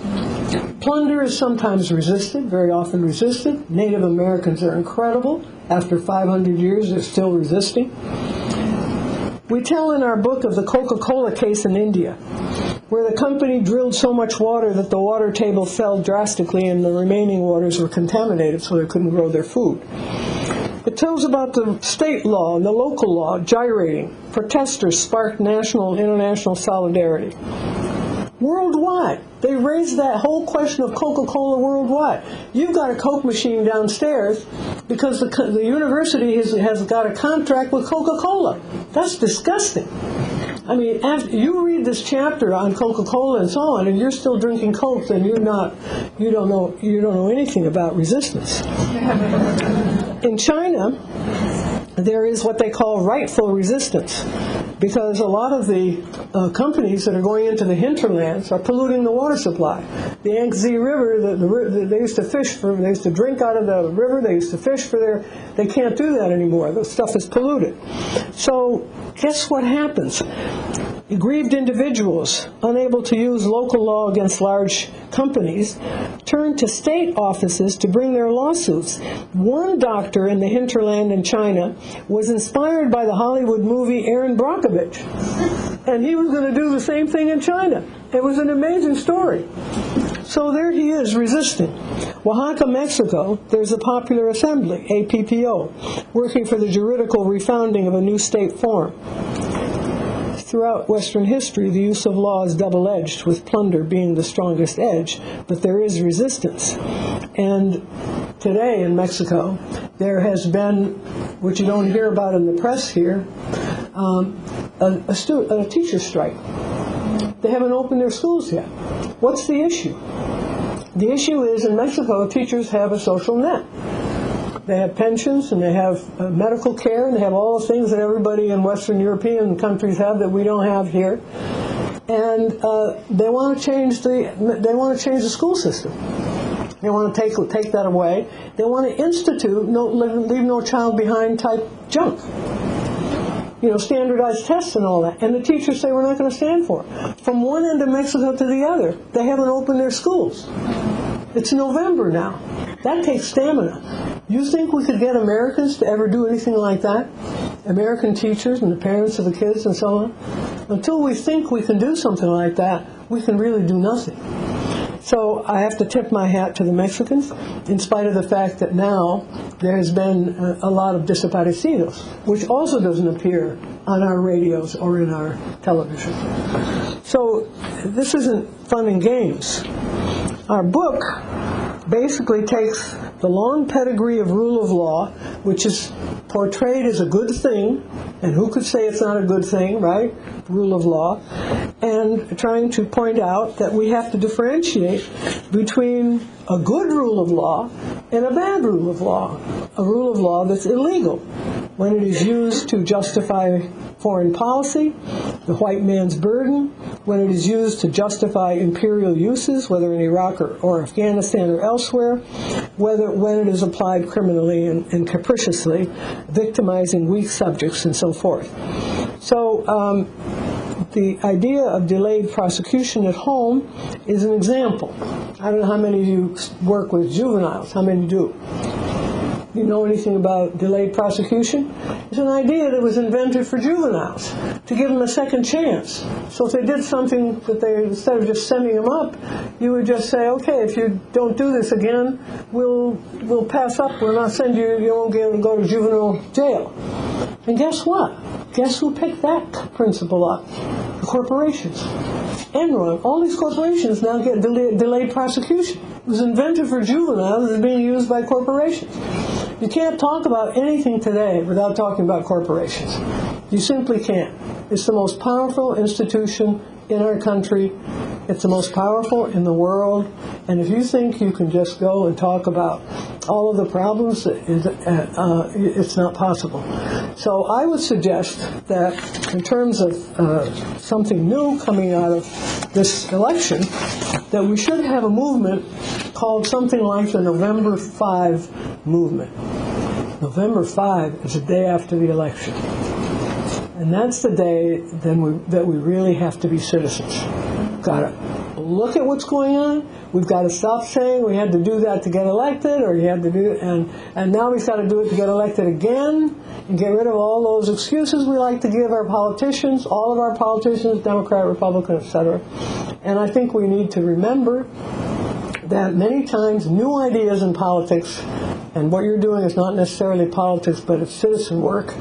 Plunder is sometimes resisted, very often resisted. Native Americans are incredible. After 500 years, they're still resisting. We tell in our book of the Coca-Cola case in India, where the company drilled so much water that the water table fell drastically and the remaining waters were contaminated, so they couldn't grow their food. It tells about the state law and the local law gyrating. Protesters sparked national and international solidarity. Worldwide. They raised that whole question of Coca-Cola worldwide. You've got a Coke machine downstairs because the university has got a contract with Coca-Cola. That's disgusting. I mean, after you read this chapter on Coca-Cola and so on, and you're still drinking Coke, then you don't know anything about resistance. In China, there is what they call rightful resistance, because a lot of the companies that are going into the hinterlands are polluting the water supply. The Yangtze River, they used to fish they used to drink out of the river, they used to fish they can't do that anymore. The stuff is polluted. So guess what happens? Aggrieved individuals, unable to use local law against large companies, turn to state offices to bring their lawsuits. One doctor in the hinterland in China was inspired by the Hollywood movie Erin Brockovich, and he was going to do the same thing in China. It was an amazing story. So there he is resisting. Oaxaca, Mexico, there's a popular assembly, APPO, working for the juridical refounding of a new state form. Throughout Western history, the use of law is double-edged, with plunder being the strongest edge, but there is resistance. And today in Mexico, there has been, which you don't hear about in the press here, a teacher strike. They haven't opened their schools yet. What's the issue? The issue is, in Mexico, teachers have a social net. They have pensions, and they have medical care, and they have all the things that everybody in Western European countries have that we don't have here. And they want to change the school system. They want to take that away. They want to institute leave no child behind type junk. Standardized tests and all that. And the teachers say we're not going to stand for it. From one end of Mexico to the other, they haven't opened their schools. It's November now. That takes stamina. You think we could get Americans to ever do anything like that? American teachers and the parents of the kids and so on? Until we think we can do something like that, we can really do nothing. So I have to tip my hat to the Mexicans, in spite of the fact that now there has been a lot of desaparecidos, which also doesn't appear on our radios or in our television. So this isn't fun and games. Our book basically takes the long pedigree of rule of law, which is portrayed as a good thing, and who could say it's not a good thing, right? Rule of law, and trying to point out that we have to differentiate between a good rule of law and a bad rule of law, a rule of law that's illegal. when it is used to justify foreign policy, the white man's burden, when it is used to justify imperial uses, whether in Iraq or Afghanistan or elsewhere, when it is applied criminally and capriciously, victimizing weak subjects and so forth. So the idea of delayed prosecution at home is an example. I don't know how many of you work with juveniles. How many do? You know anything about delayed prosecution? It's an idea that was invented for juveniles, to give them a second chance. So if they did something that instead of just sending them up, you would just say, okay, if you don't do this again, we'll pass up, we'll not send you, you won't be able to go to juvenile jail. And guess what? Guess who picked that principle up? The corporations. Enron, all these corporations now get delayed prosecution. It was invented for juveniles and is being used by corporations. You can't talk about anything today without talking about corporations. You simply can't. It's the most powerful institution in our country. It's the most powerful in the world. And if you think you can just go and talk about all of the problems, it's not possible. So I would suggest that in terms of something new coming out of this election, that we should have a movement called something like the November 5 movement. November 5 is the day after the election. And that's the day that we really have to be citizens. Got to look at what's going on. We've got to stop saying we had to do that to get elected, or you had to do it, and now we've got to do it to get elected again, and get rid of all those excuses we like to give our politicians, all of our politicians, Democrat, Republican, etc. And I think we need to remember that many times new ideas in politics, and what you're doing is not necessarily politics, but it's citizen work,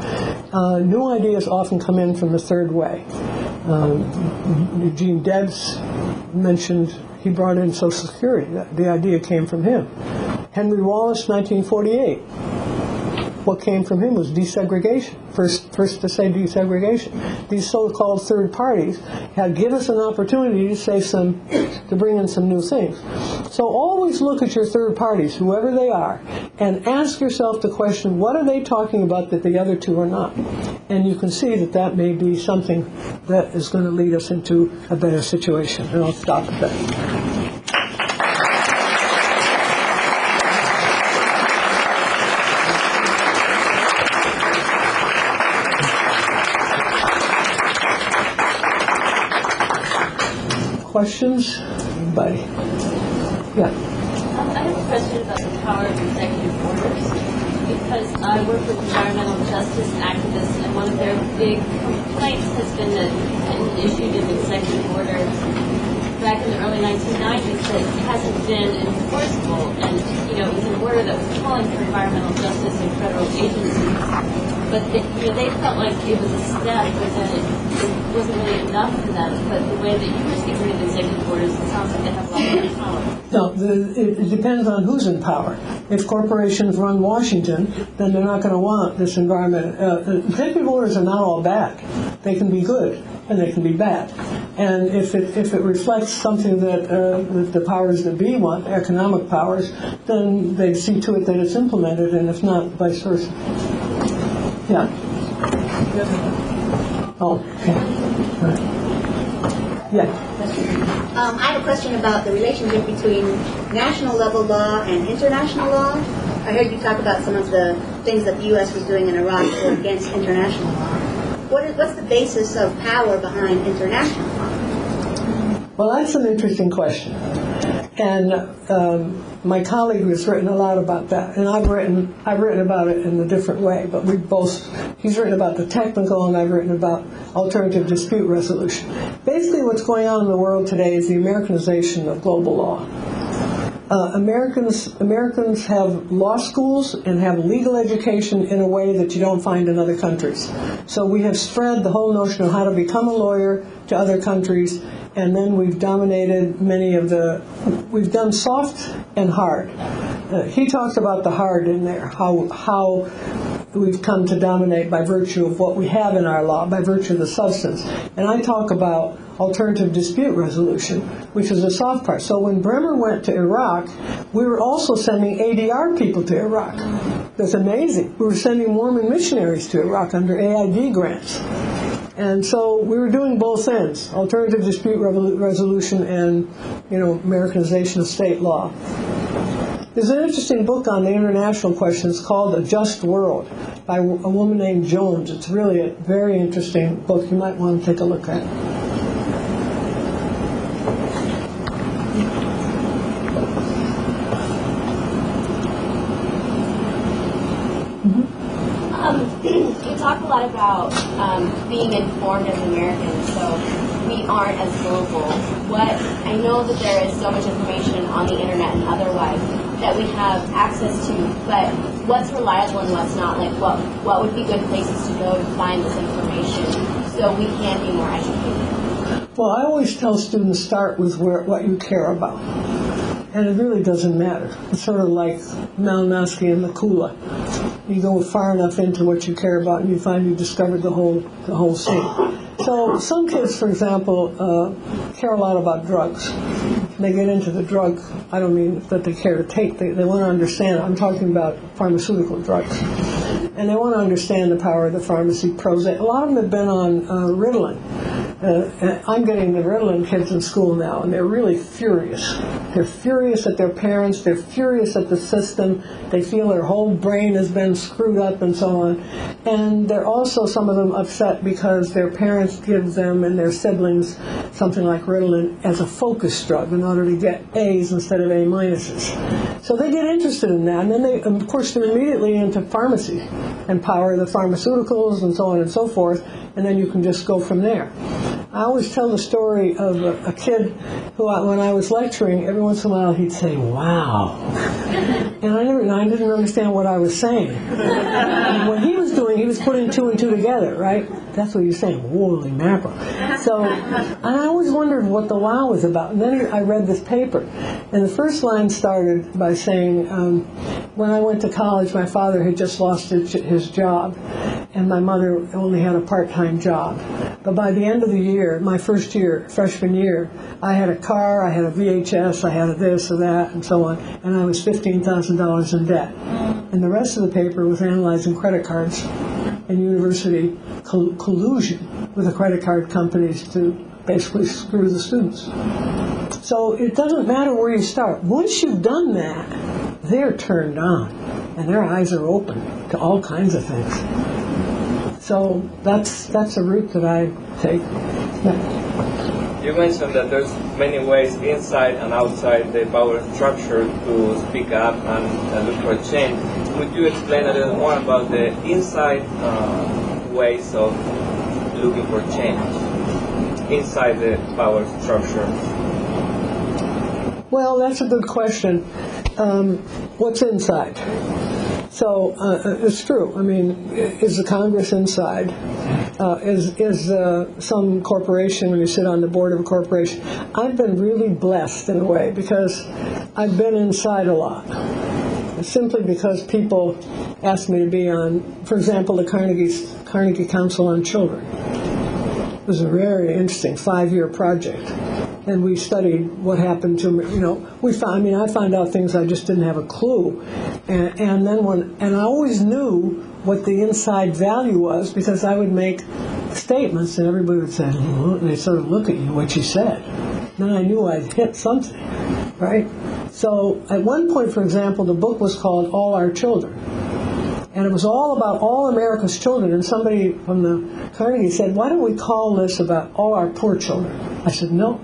new ideas often come in from the third way. Eugene Debs mentioned he brought in Social Security. The idea came from him. Henry Wallace, 1948. What came from him was desegregation. First to say desegregation. These so-called third parties had given us an opportunity to bring in some new things. So always look at your third parties, whoever they are, and ask yourself the question, what are they talking about that the other two are not? And you can see that may be something that is going to lead us into a better situation. And I'll stop at that. Questions? Anybody? Yeah. I have a question about the power of executive orders, because I work with environmental justice activists, and one of their big complaints has been that an issued an executive order back in the early 1990s that hasn't been enforceable, and it was an order that was calling for environmental justice in federal agencies. But they felt like it was a step, but that it wasn't really enough for them. But the way that you were speaking of executive orders, it sounds like they have a lot more power. No, it depends on who's in power. If corporations run Washington, then they're not going to want this environment. Executive orders are not all bad. They can be good and they can be bad. And if it reflects something that the powers that be want, economic powers, then they see to it that it's implemented, and if not, vice versa. Yeah. Oh, okay. Yeah. I have a question about the relationship between national level law and international law. I heard you talk about some of the things that the U.S. was doing in Iraq were against international law. What's the basis of power behind international law? Well, that's an interesting question. And my colleague has written a lot about that, and I've written about it in a different way. But he's written about the technical, and I've written about alternative dispute resolution. Basically, what's going on in the world today is the Americanization of global law. Americans have law schools and have legal education in a way that you don't find in other countries. So we have spread the whole notion of how to become a lawyer to other countries, and then we've dominated we've done soft and hard. He talks about the hard in there, how we've come to dominate by virtue of what we have in our law, by virtue of the substance. And I talk about alternative dispute resolution, which is a soft part. So when Bremer went to Iraq, we were also sending ADR people to Iraq. That's amazing. We were sending Mormon missionaries to Iraq under AID grants. And so we were doing both ends, alternative dispute resolution and, Americanization of state law. There's an interesting book on the international questions called A Just World by a woman named Jones. It's really a very interesting book. You might want to take a look at it. You talk a lot about being informed as Americans, so we aren't as global. I know that there is so much information on the internet and otherwise that we have access to, but what's reliable and what's not? Like, what would be good places to go to find this information so we can be more educated? Well, I always tell students start with what you care about. And it really doesn't matter. It's sort of like Malinowski and Mikula. You go far enough into what you care about and you find you discovered the whole scene. So some kids, for example, care a lot about drugs. They get into the drug, I don't mean that they care to take, they want to understand. I'm talking about pharmaceutical drugs. And they want to understand the power of the pharmacy Prozac. A lot of them have been on Ritalin. I'm getting the Ritalin kids in school now, and they're really furious. They're furious at their parents. They're furious at the system. They feel their whole brain has been screwed up and so on. And they're also, some of them, upset because their parents give them and their siblings something like Ritalin as a focus drug in order to get A's instead of A minuses. So they get interested in that, and then they, of course, they're immediately into pharmacy and power of the pharmaceuticals and so on and so forth, and then you can just go from there. I always tell the story of a kid who, when I was lecturing, every once in a while he'd say, "Wow," and I didn't understand what I was saying. And what he was doing, he was putting two and two together, right? That's what he was saying. Holy mackerel! So, and I always wondered what the wow was about. And then I read this paper, and the first line started by saying, "When I went to college, my father had just lost his job, and my mother only had a part-time job. But by the end of the year, my first year, freshman year, I had a car, I had a VHS, I had a this or that, and so on, and I was $15,000 in debt." And the rest of the paper was analyzing credit cards and university collusion with the credit card companies to basically screw the students. So it doesn't matter where you start. Once you've done that, they're turned on, and their eyes are open to all kinds of things. So that's a route that I take. Yeah. You mentioned that there's many ways inside and outside the power structure to speak up and look for a change. Would you explain a little more about the inside ways of looking for change inside the power structure? Well, that's a good question. What's inside? So it's true. I mean, is the Congress inside? Is some corporation, when you sit on the board of a corporation? I've been really blessed in a way because I've been inside a lot. Simply because people asked me to be on, for example, the Carnegie Council on Children. It was a very interesting 5-year project. And we studied what happened to, I found out things I just didn't have a clue. And I always knew what the inside value was because I would make statements and everybody would say, and they sort of look at you, what you said. Then I knew I'd hit something, right? So at one point, for example, the book was called All Our Children. And it was all about all America's children. And somebody from the Carnegie said, "Why don't we call this about all our poor children?" I said, "No.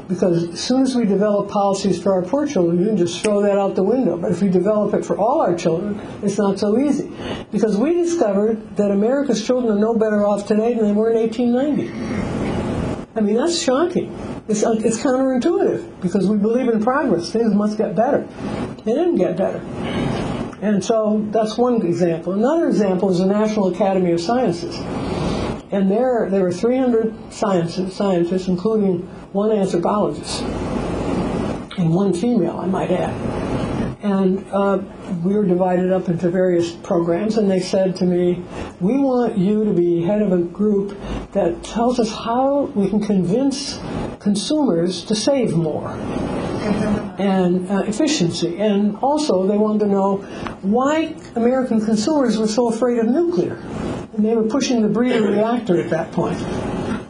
Because as soon as we develop policies for our poor children, you can just throw that out the window. But if we develop it for all our children, it's not so easy." Because we discovered that America's children are no better off today than they were in 1890. I mean, that's shocking. It's counterintuitive because we believe in progress. Things must get better. They didn't get better. And so that's one example. Another example is the National Academy of Sciences. And there were 300 scientists, including one anthropologist, and one female, I might add. And we were divided up into various programs, and they said to me, we want you to be head of a group that tells us how we can convince consumers to save more and efficiency. And also they wanted to know why American consumers were so afraid of nuclear. And they were pushing the breeder reactor at that point.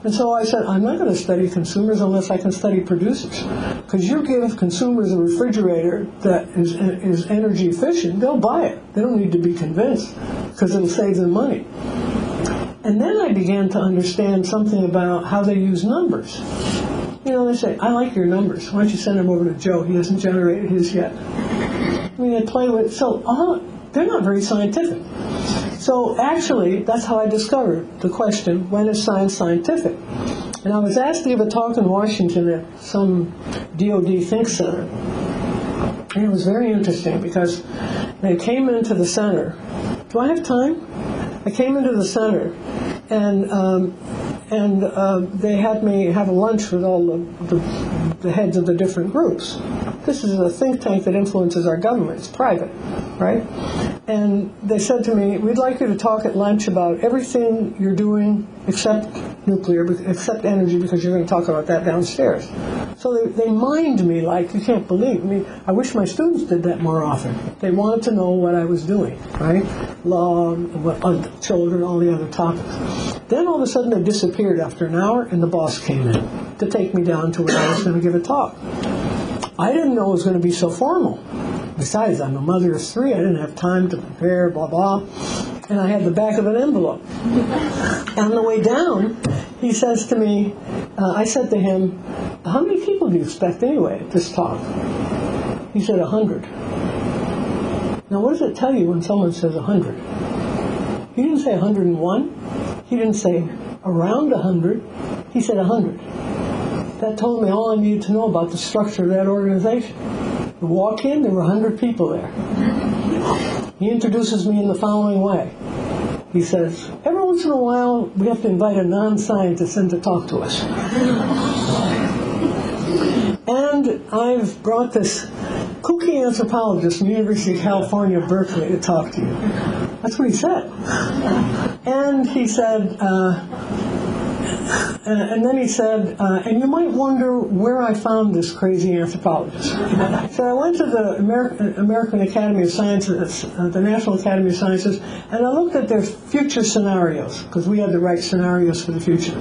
And so I said, I'm not going to study consumers unless I can study producers. Because you give consumers a refrigerator that is energy efficient, they'll buy it. They don't need to be convinced because it'll save them money. And then I began to understand something about how they use numbers. You know, they say, I like your numbers. Why don't you send them over to Joe? He hasn't generated his yet. I mean, they play with, they're not very scientific. So actually, that's how I discovered the question, when is science scientific? And I was asked to give a talk in Washington at some DOD think center. And it was very interesting because they came into the center. Do I have time? I came into the center, and they had me have a lunch with all the heads of the different groups. This is a think tank that influences our government. It's private, right? And they said to me, we'd like you to talk at lunch about everything you're doing except nuclear, except energy, because you're going to talk about that downstairs. So they mined me like you can't believe. I mean, I wish my students did that more often. They wanted to know what I was doing, right? Law, children, all the other topics. Then all of a sudden they disappeared after an hour, and the boss came in to take me down to where I was going to give a talk. I didn't know it was going to be so formal. Besides, I'm a mother of 3. I didn't have time to prepare, blah, blah. And I had the back of an envelope. And on the way down, he says to me, I said to him, how many people do you expect anyway at this talk? He said 100. Now, what does it tell you when someone says 100? He didn't say 101. He didn't say around 100. He said 100. That told me all I needed to know about the structure of that organization. I walk in, there were 100 people there. He introduces me in the following way. He says, every once in a while, we have to invite a non-scientist in to talk to us. And I've brought this kooky anthropologist from the University of California, Berkeley, to talk to you. That's what he said. And he said, and then he said, and you might wonder where I found this crazy anthropologist. So I went to the American Academy of Sciences, the National Academy of Sciences, and I looked at their future scenarios, because we had to write scenarios for the future.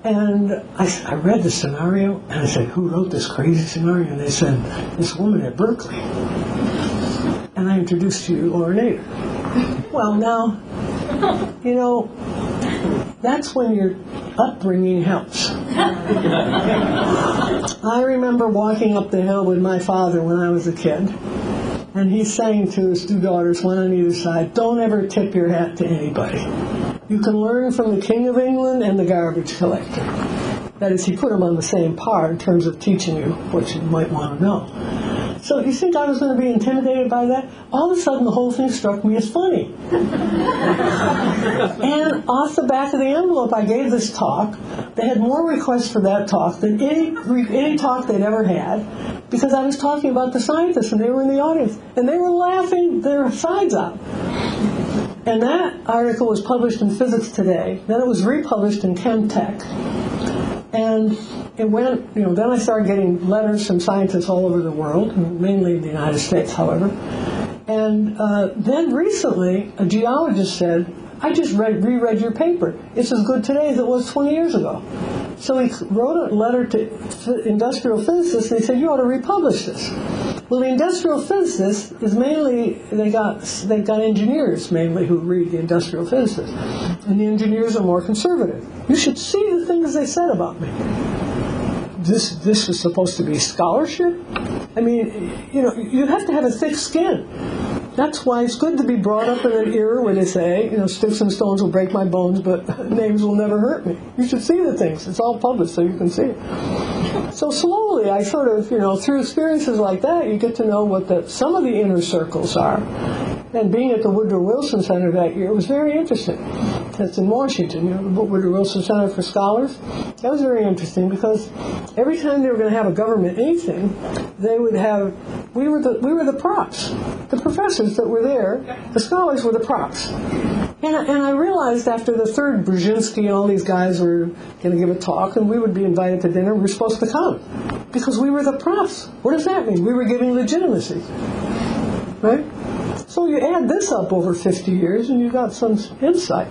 And I read the scenario, and I said, who wrote this crazy scenario? And they said, this woman at Berkeley. And I introduced you to Laura Nader. Well, now, you know, that's when your upbringing helps. I remember walking up the hill with my father when I was a kid, and he's saying to his 2 daughters, one on either side, don't ever tip your hat to anybody. You can learn from the King of England and the garbage collector. That is, he put them on the same par in terms of teaching you what you might want to know. So you think I was going to be intimidated by that? All of a sudden, the whole thing struck me as funny. And off the back of the envelope, I gave this talk. They had more requests for that talk than any talk they'd ever had, because I was talking about the scientists, and they were in the audience, and they were laughing their sides out. And that article was published in Physics Today. Then it was republished in Chemtech. And it went, then I started getting letters from scientists all over the world, mainly in the United States, however. And then recently, a geologist said, I just reread your paper. It's as good today as it was 20 years ago. So he wrote a letter to industrial physicists, and he said, you ought to republish this. Well, the industrial physicists is mainly, they've got engineers mainly who read the industrial physicists. And the engineers are more conservative. You should see the things they said about me. This was supposed to be scholarship? I mean, you have to have a thick skin. That's why it's good to be brought up in an era where they say, sticks and stones will break my bones, but names will never hurt me. You should see the things. It's all published so you can see it. So slowly, I sort of, through experiences like that, you get to know what some of the inner circles are. And being at the Woodrow Wilson Center that year was very interesting. That's in Washington, the Woodrow Wilson Center for Scholars. That was very interesting because every time they were going to have a government anything, they would have We were the props. The professors that were there, the scholars were the props. And I realized after the third, Brzezinski and all these guys were going to give a talk, and we would be invited to dinner. We were supposed to come because we were the props. What does that mean? We were giving legitimacy, right? So you add this up over 50 years, and you got some insight.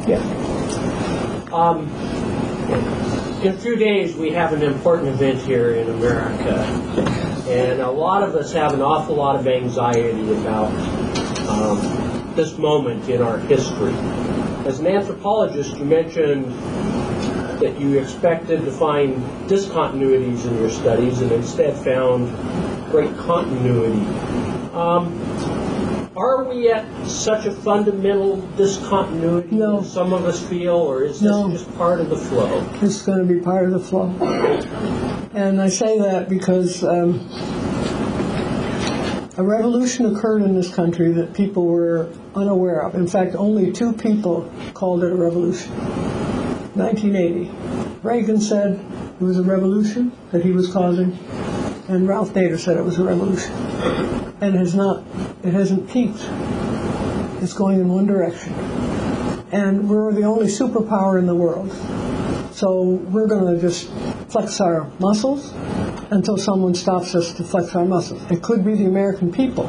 Yeah. In a few days, we have an important event here in America, and a lot of us have an awful lot of anxiety about this moment in our history. As an anthropologist, you mentioned that you expected to find discontinuities in your studies and instead found great continuity. Are we at such a fundamental discontinuity No. as some of us feel, or is this just part of the flow? It's going to be part of the flow. And I say that because a revolution occurred in this country that people were unaware of. In fact, only 2 people called it a revolution. 1980. Reagan said it was a revolution that he was causing, and Ralph Nader said it was a revolution. And it hasn't peaked. It's going in one direction. And we're the only superpower in the world. So we're going to just flex our muscles until someone stops us to flex our muscles. It could be the American people,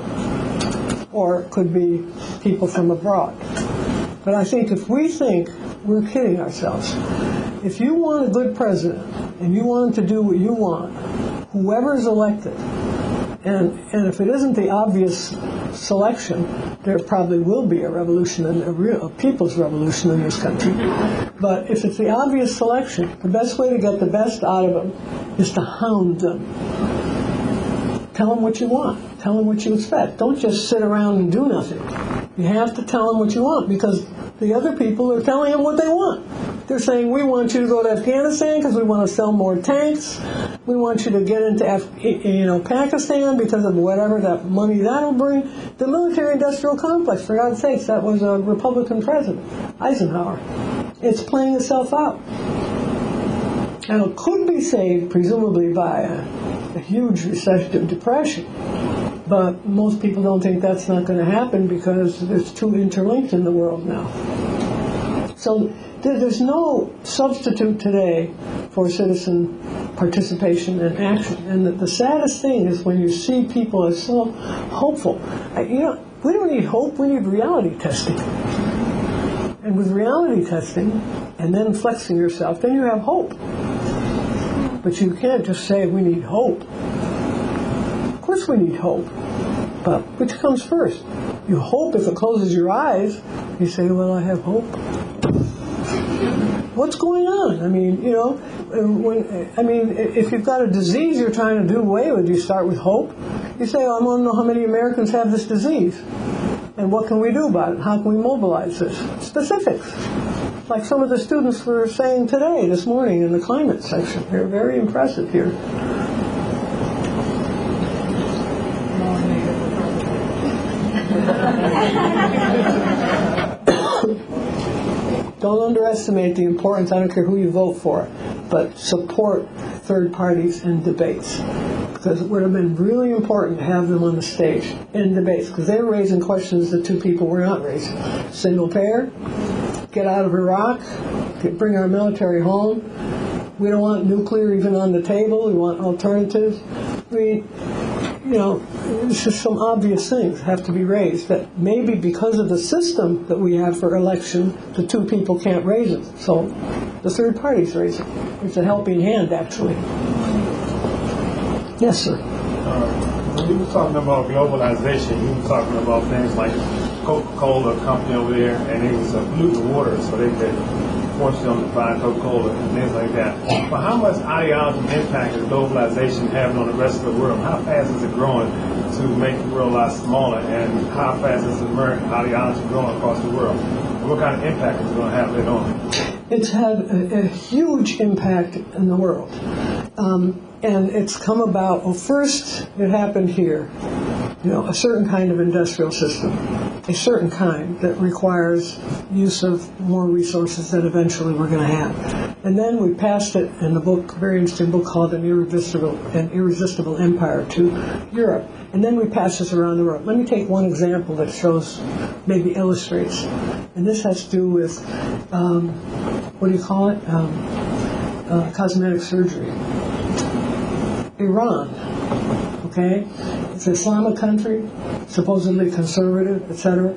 or it could be people from abroad. But I think if we think, we're kidding ourselves. If you want a good president, and you want him to do what you want, whoever is elected, and if it isn't the obvious selection, there probably will be a revolution, a people's revolution in this country. But if it's the obvious selection, the best way to get the best out of them is to hound them. Tell them what you want. Tell them what you expect. Don't just sit around and do nothing. You have to tell them what you want, because the other people are telling them what they want. They're saying, we want you to go to Afghanistan because we want to sell more tanks. We want you to get into Pakistan because of whatever that money that'll bring. The military-industrial complex, for God's sakes, that was a Republican president, Eisenhower. It's playing itself out. And it could be saved, presumably, by a huge recession, depression. But most people don't think that's not going to happen because it's too interlinked in the world now. So there's no substitute today for citizen participation and action. And the saddest thing is when you see people are so hopeful. We don't need hope, we need reality testing. And with reality testing, and then flexing yourself, then you have hope. But you can't just say we need hope. Of course we need hope. But which comes first? You hope if it closes your eyes. You say, well, I have hope. What's going on? If you've got a disease you're trying to do away with, you start with hope. You say, I want to know how many Americans have this disease. And what can we do about it? How can we mobilize this? Specifics. Like some of the students were saying today, this morning, in the climate section. They're very impressive here. Don't underestimate the importance, I don't care who you vote for, but support third parties in debates. Because it would have been really important to have them on the stage in debates, because they were raising questions that 2 people were not raising. Single payer, get out of Iraq, bring our military home. We don't want nuclear even on the table, we want alternatives. It's just some obvious things have to be raised that maybe because of the system that we have for election, the 2 people can't raise it. So the third parties raise it. It's a helping hand, actually. Yes, sir. When you were talking about globalization, you were talking about things like Coca-Cola company over there, and it was polluting the water, so they could force them to buy Coca-Cola and things like that. But how much ideology and impact is globalization having on the rest of the world? How fast is it growing to make the world a lot smaller, and how fast is American ideology growing across the world? And what kind of impact is it going to have later on? It's had a huge impact in the world. And it's come about, first it happened here, a certain kind of industrial system. a certain kind that requires use of more resources that eventually we're going to have. And then we passed it in a book, a very interesting book called An Irresistible Empire to Europe. And then we passed this around the world. Let me take one example that shows, maybe illustrates. And this has to do with, what do you call it? Cosmetic surgery. Iran, okay? It's an Islamic country, supposedly conservative, etc.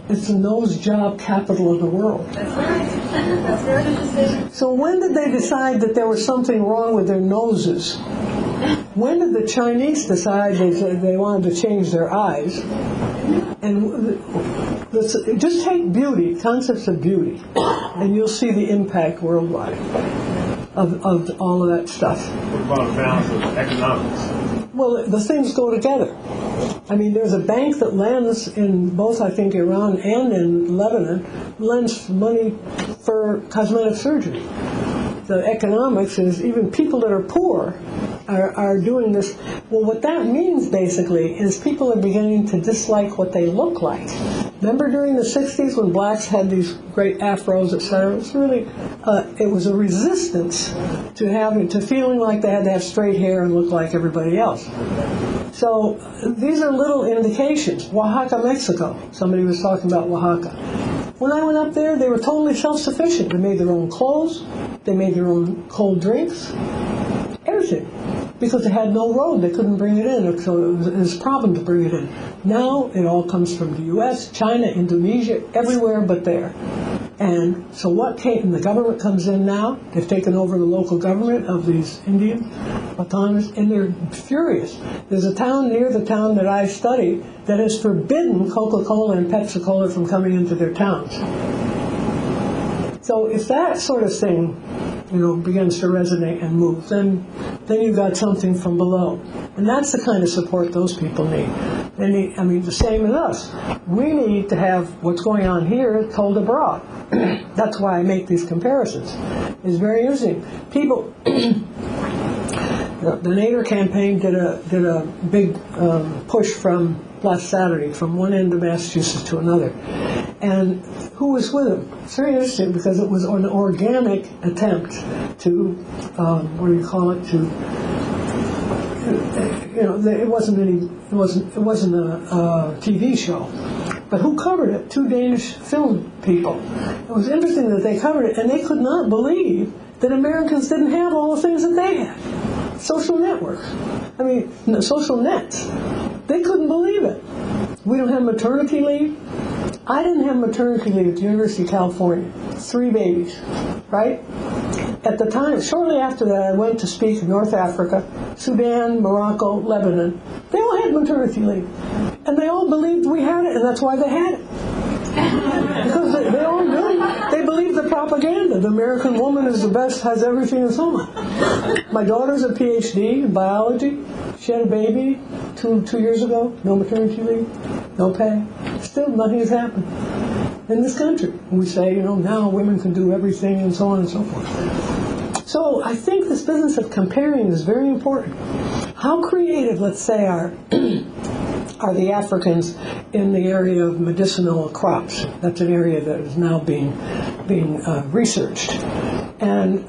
It's the nose job capital of the world. That's right. So when did they decide that there was something wrong with their noses? When did the Chinese decide they wanted to change their eyes? And just take beauty, concepts of beauty, and you'll see the impact worldwide of all of that stuff. What about the balance of economics? Well, the things go together. I mean, there's a bank that lends in both, I think, Iran and in Lebanon, lends money for cosmetic surgery. The economics is even people that are poor are doing this. Well, what that means basically is people are beginning to dislike what they look like. Remember during the 60s when blacks had these great afros, etc.? It was really, it was a resistance to feeling like they had to have straight hair and look like everybody else. So these are little indications. Oaxaca, Mexico. Somebody was talking about Oaxaca. When I went up there, they were totally self-sufficient. They made their own clothes. They made their own cold drinks. Everything. Because they had no road. They couldn't bring it in. So it was a problem to bring it in. Now it all comes from the U.S., China, Indonesia, everywhere but there. And so what came, and the government comes in now. They've taken over the local government of these Indian autonomous, and they're furious. There's a town near the town that I study that has forbidden Coca-Cola and Pepsi-Cola from coming into their towns. So if that sort of thing, begins to resonate and move, then you've got something from below. And that's the kind of support those people need. They need, the same as us. We need to have what's going on here told abroad. That's why I make these comparisons. It's very interesting. People, the Nader campaign did a big push from last Saturday, from one end of Massachusetts to another. And who was with him? It's very interesting because it was an organic attempt to, it wasn't a TV show. But who covered it? 2 Danish film people. It was interesting that they covered it, and they could not believe that Americans didn't have all the things that they had. Social networks. Social nets. They couldn't believe it. We don't have maternity leave. I didn't have maternity leave at the University of California. 3 babies, right? At the time, shortly after that, I went to speak in North Africa, Sudan, Morocco, Lebanon. They all had maternity leave. And they all believed we had it, and that's why they had it. Because they all knew. They believed the propaganda. The American woman is the best, has everything, and so on. My daughter's a PhD in biology. She had a baby 2 years ago. No maternity leave, no pay. Still, nothing has happened in this country. And we say, now women can do everything, and so on and so forth. So I think this business of comparing is very important. How creative, let's say, are the Africans in the area of medicinal crops? That's an area that is now being researched. And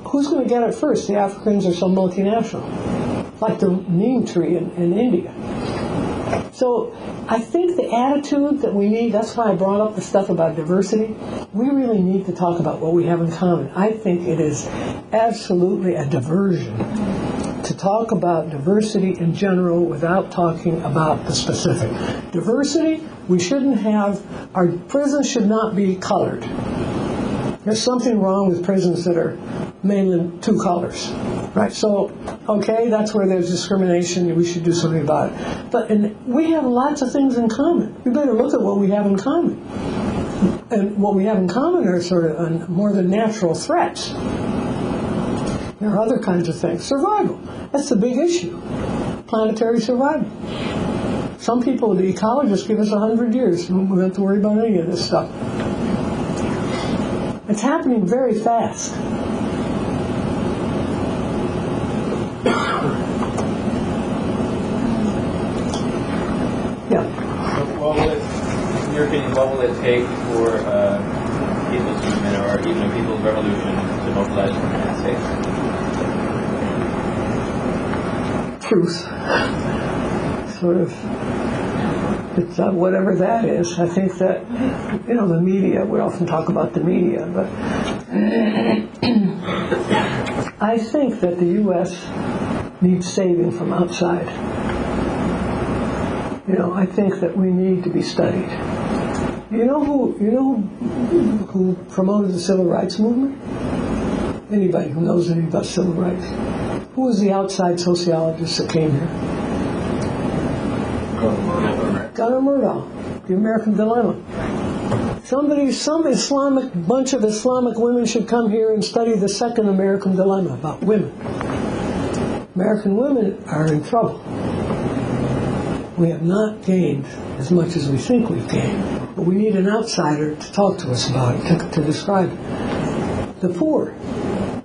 who's going to get it first, the Africans or some multinational? Like the neem tree in India. So I think the attitude that we need, that's why I brought up the stuff about diversity. We really need to talk about what we have in common. I think it is absolutely a diversion to talk about diversity in general without talking about the specific. Diversity, we shouldn't have, our prisons should not be colored. There's something wrong with prisons that are mainly 2 colors. Right, so, okay, that's where there's discrimination, we should do something about it. But we have lots of things in common. We better look at what we have in common. And what we have in common are sort of more than natural threats. There are other kinds of things. Survival, that's the big issue. Planetary survival. Some people, the ecologists, give us 100 years. We don't have to worry about any of this stuff. It's happening very fast. Yeah. Well, your opinion, what will it take for people's movement or even a people's revolution to mobilize in the United States? Truth. Sort of. It's whatever that is. I think that, the media, we often talk about the media, but I think that the U.S. needs saving from outside. I think that we need to be studied. You know who promoted the civil rights movement? Anybody who knows anything about civil rights. Who was the outside sociologist that came here? Gunnar Myrdal, The American Dilemma. Some bunch of Islamic women should come here and study the second American Dilemma about women. American women are in trouble. We have not gained as much as we think we've gained, but we need an outsider to talk to us about it, to describe it. The poor.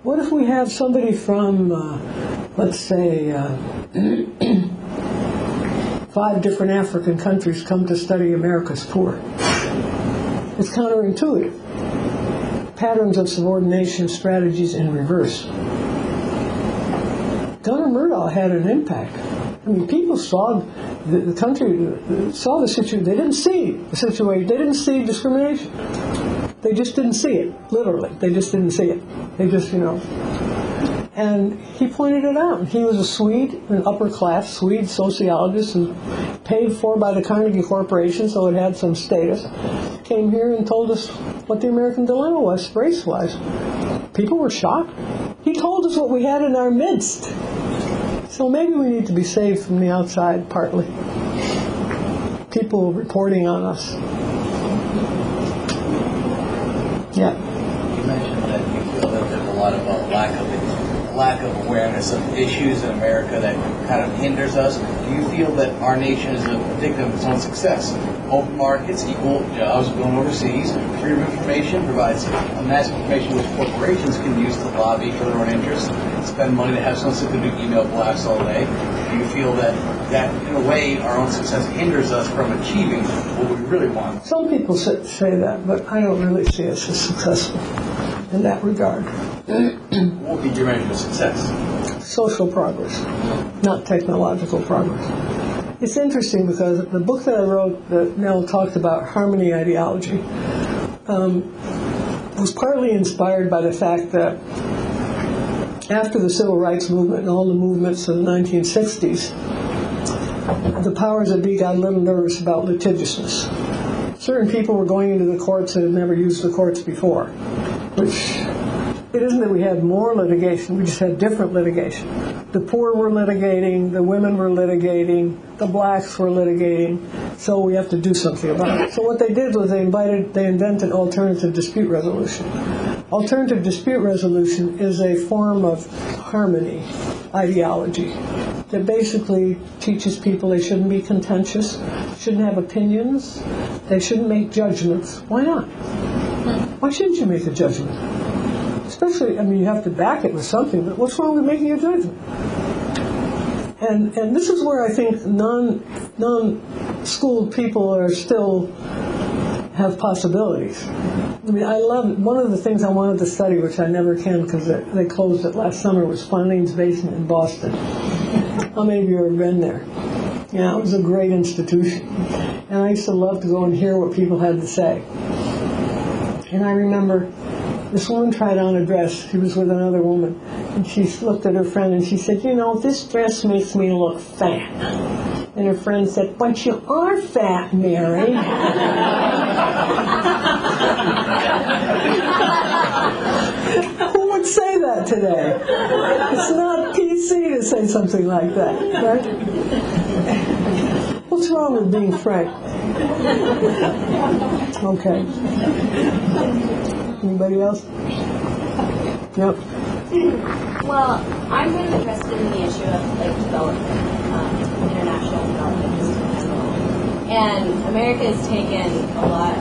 What if we have somebody from, let's say, 5 different African countries come to study America's poor? It's counterintuitive. Patterns of subordination strategies in reverse. Gunnar Myrdal had an impact. People saw the country, saw the situation. They didn't see the situation. They didn't see discrimination. They just didn't see it, literally. They just didn't see it. They just, And he pointed it out. He was a Swede, an upper-class Swede sociologist, and paid for by the Carnegie Corporation, so it had some status. Came here and told us what the American dilemma was, race-wise. People were shocked. He told us what we had in our midst. So maybe we need to be saved from the outside, partly. People reporting on us. Yeah. You mentioned that you feel that there's a lot of lack of awareness of issues in America that kind of hinders us. Do you feel that our nation is a victim of its own success? Open markets equal jobs going overseas. Freedom of information provides a mass of information which corporations can use to lobby for their own interests, spend money to have someone sit there do email blasts all day. Do you feel that in a way our own success hinders us from achieving what we really want? Some people say that, but I don't really see us as successful in that regard. What would be your measure of success? Social progress, not technological progress. It's interesting because the book that I wrote that Nell talked about, Harmony Ideology, was partly inspired by the fact that after the Civil Rights Movement and all the movements of the 1960s, the powers that be got a little nervous about litigiousness. Certain people were going into the courts that had never used the courts before, which it isn't that we had more litigation, we just had different litigation. The poor were litigating, the women were litigating, the blacks were litigating, so we have to do something about it. So what they did was they invented alternative dispute resolution. Alternative dispute resolution is a form of harmony ideology that basically teaches people they shouldn't be contentious, shouldn't have opinions, they shouldn't make judgments. Why not? Why shouldn't you make a judgment? Especially, you have to back it with something, but what's wrong with making a judgment? And this is where I think non-schooled people are still have possibilities. I love, one of the things I wanted to study, which I never can because they closed it last summer, was Fontain's Basement in Boston. How many of you have been there? Yeah, it was a great institution. And I used to love to go and hear what people had to say. And I remember this woman tried on a dress. She was with another woman. And she looked at her friend and she said, this dress makes me look fat. And her friend said, but you are fat, Mary. Who would say that today? It's not PC to say something like that, right? What's wrong with being frank? Okay. Anybody else? Yep. Well, I'm kind of interested in the issue of development, international development just in general. And America has taken a lot,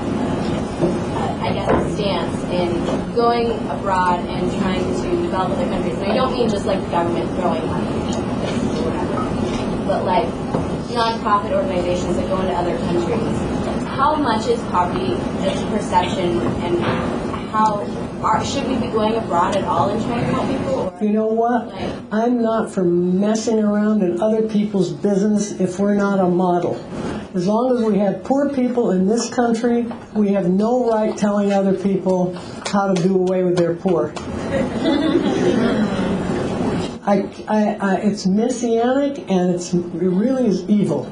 stance in going abroad and trying to develop other countries. And I don't mean just the government throwing money or whatever, but non-profit organizations that go into other countries how much is poverty just perception, and how should we be going abroad at all and trying to help people? Or, you know what? I'm not for messing around in other people's business if we're not a model. As long as we have poor people in this country, we have no right telling other people how to do away with their poor. It's messianic, and it really is evil.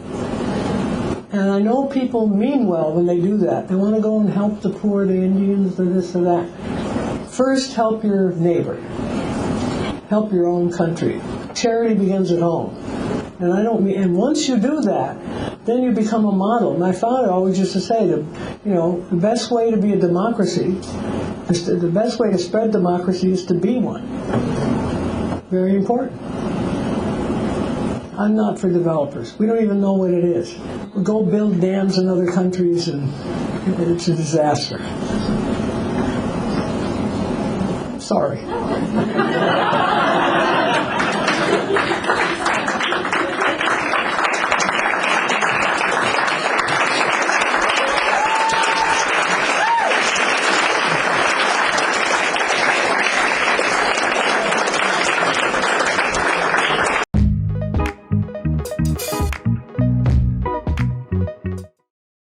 And I know people mean well when they do that. They want to go and help the poor, the Indians, or this or that. First, help your neighbor. Help your own country. Charity begins at home. And and once you do that, then you become a model. My father always used to say that, the best way to be a democracy, the best way to spread democracy is to be one. Very important. I'm not for developers. We don't even know what it is. We go build dams in other countries, and it's a disaster. Sorry.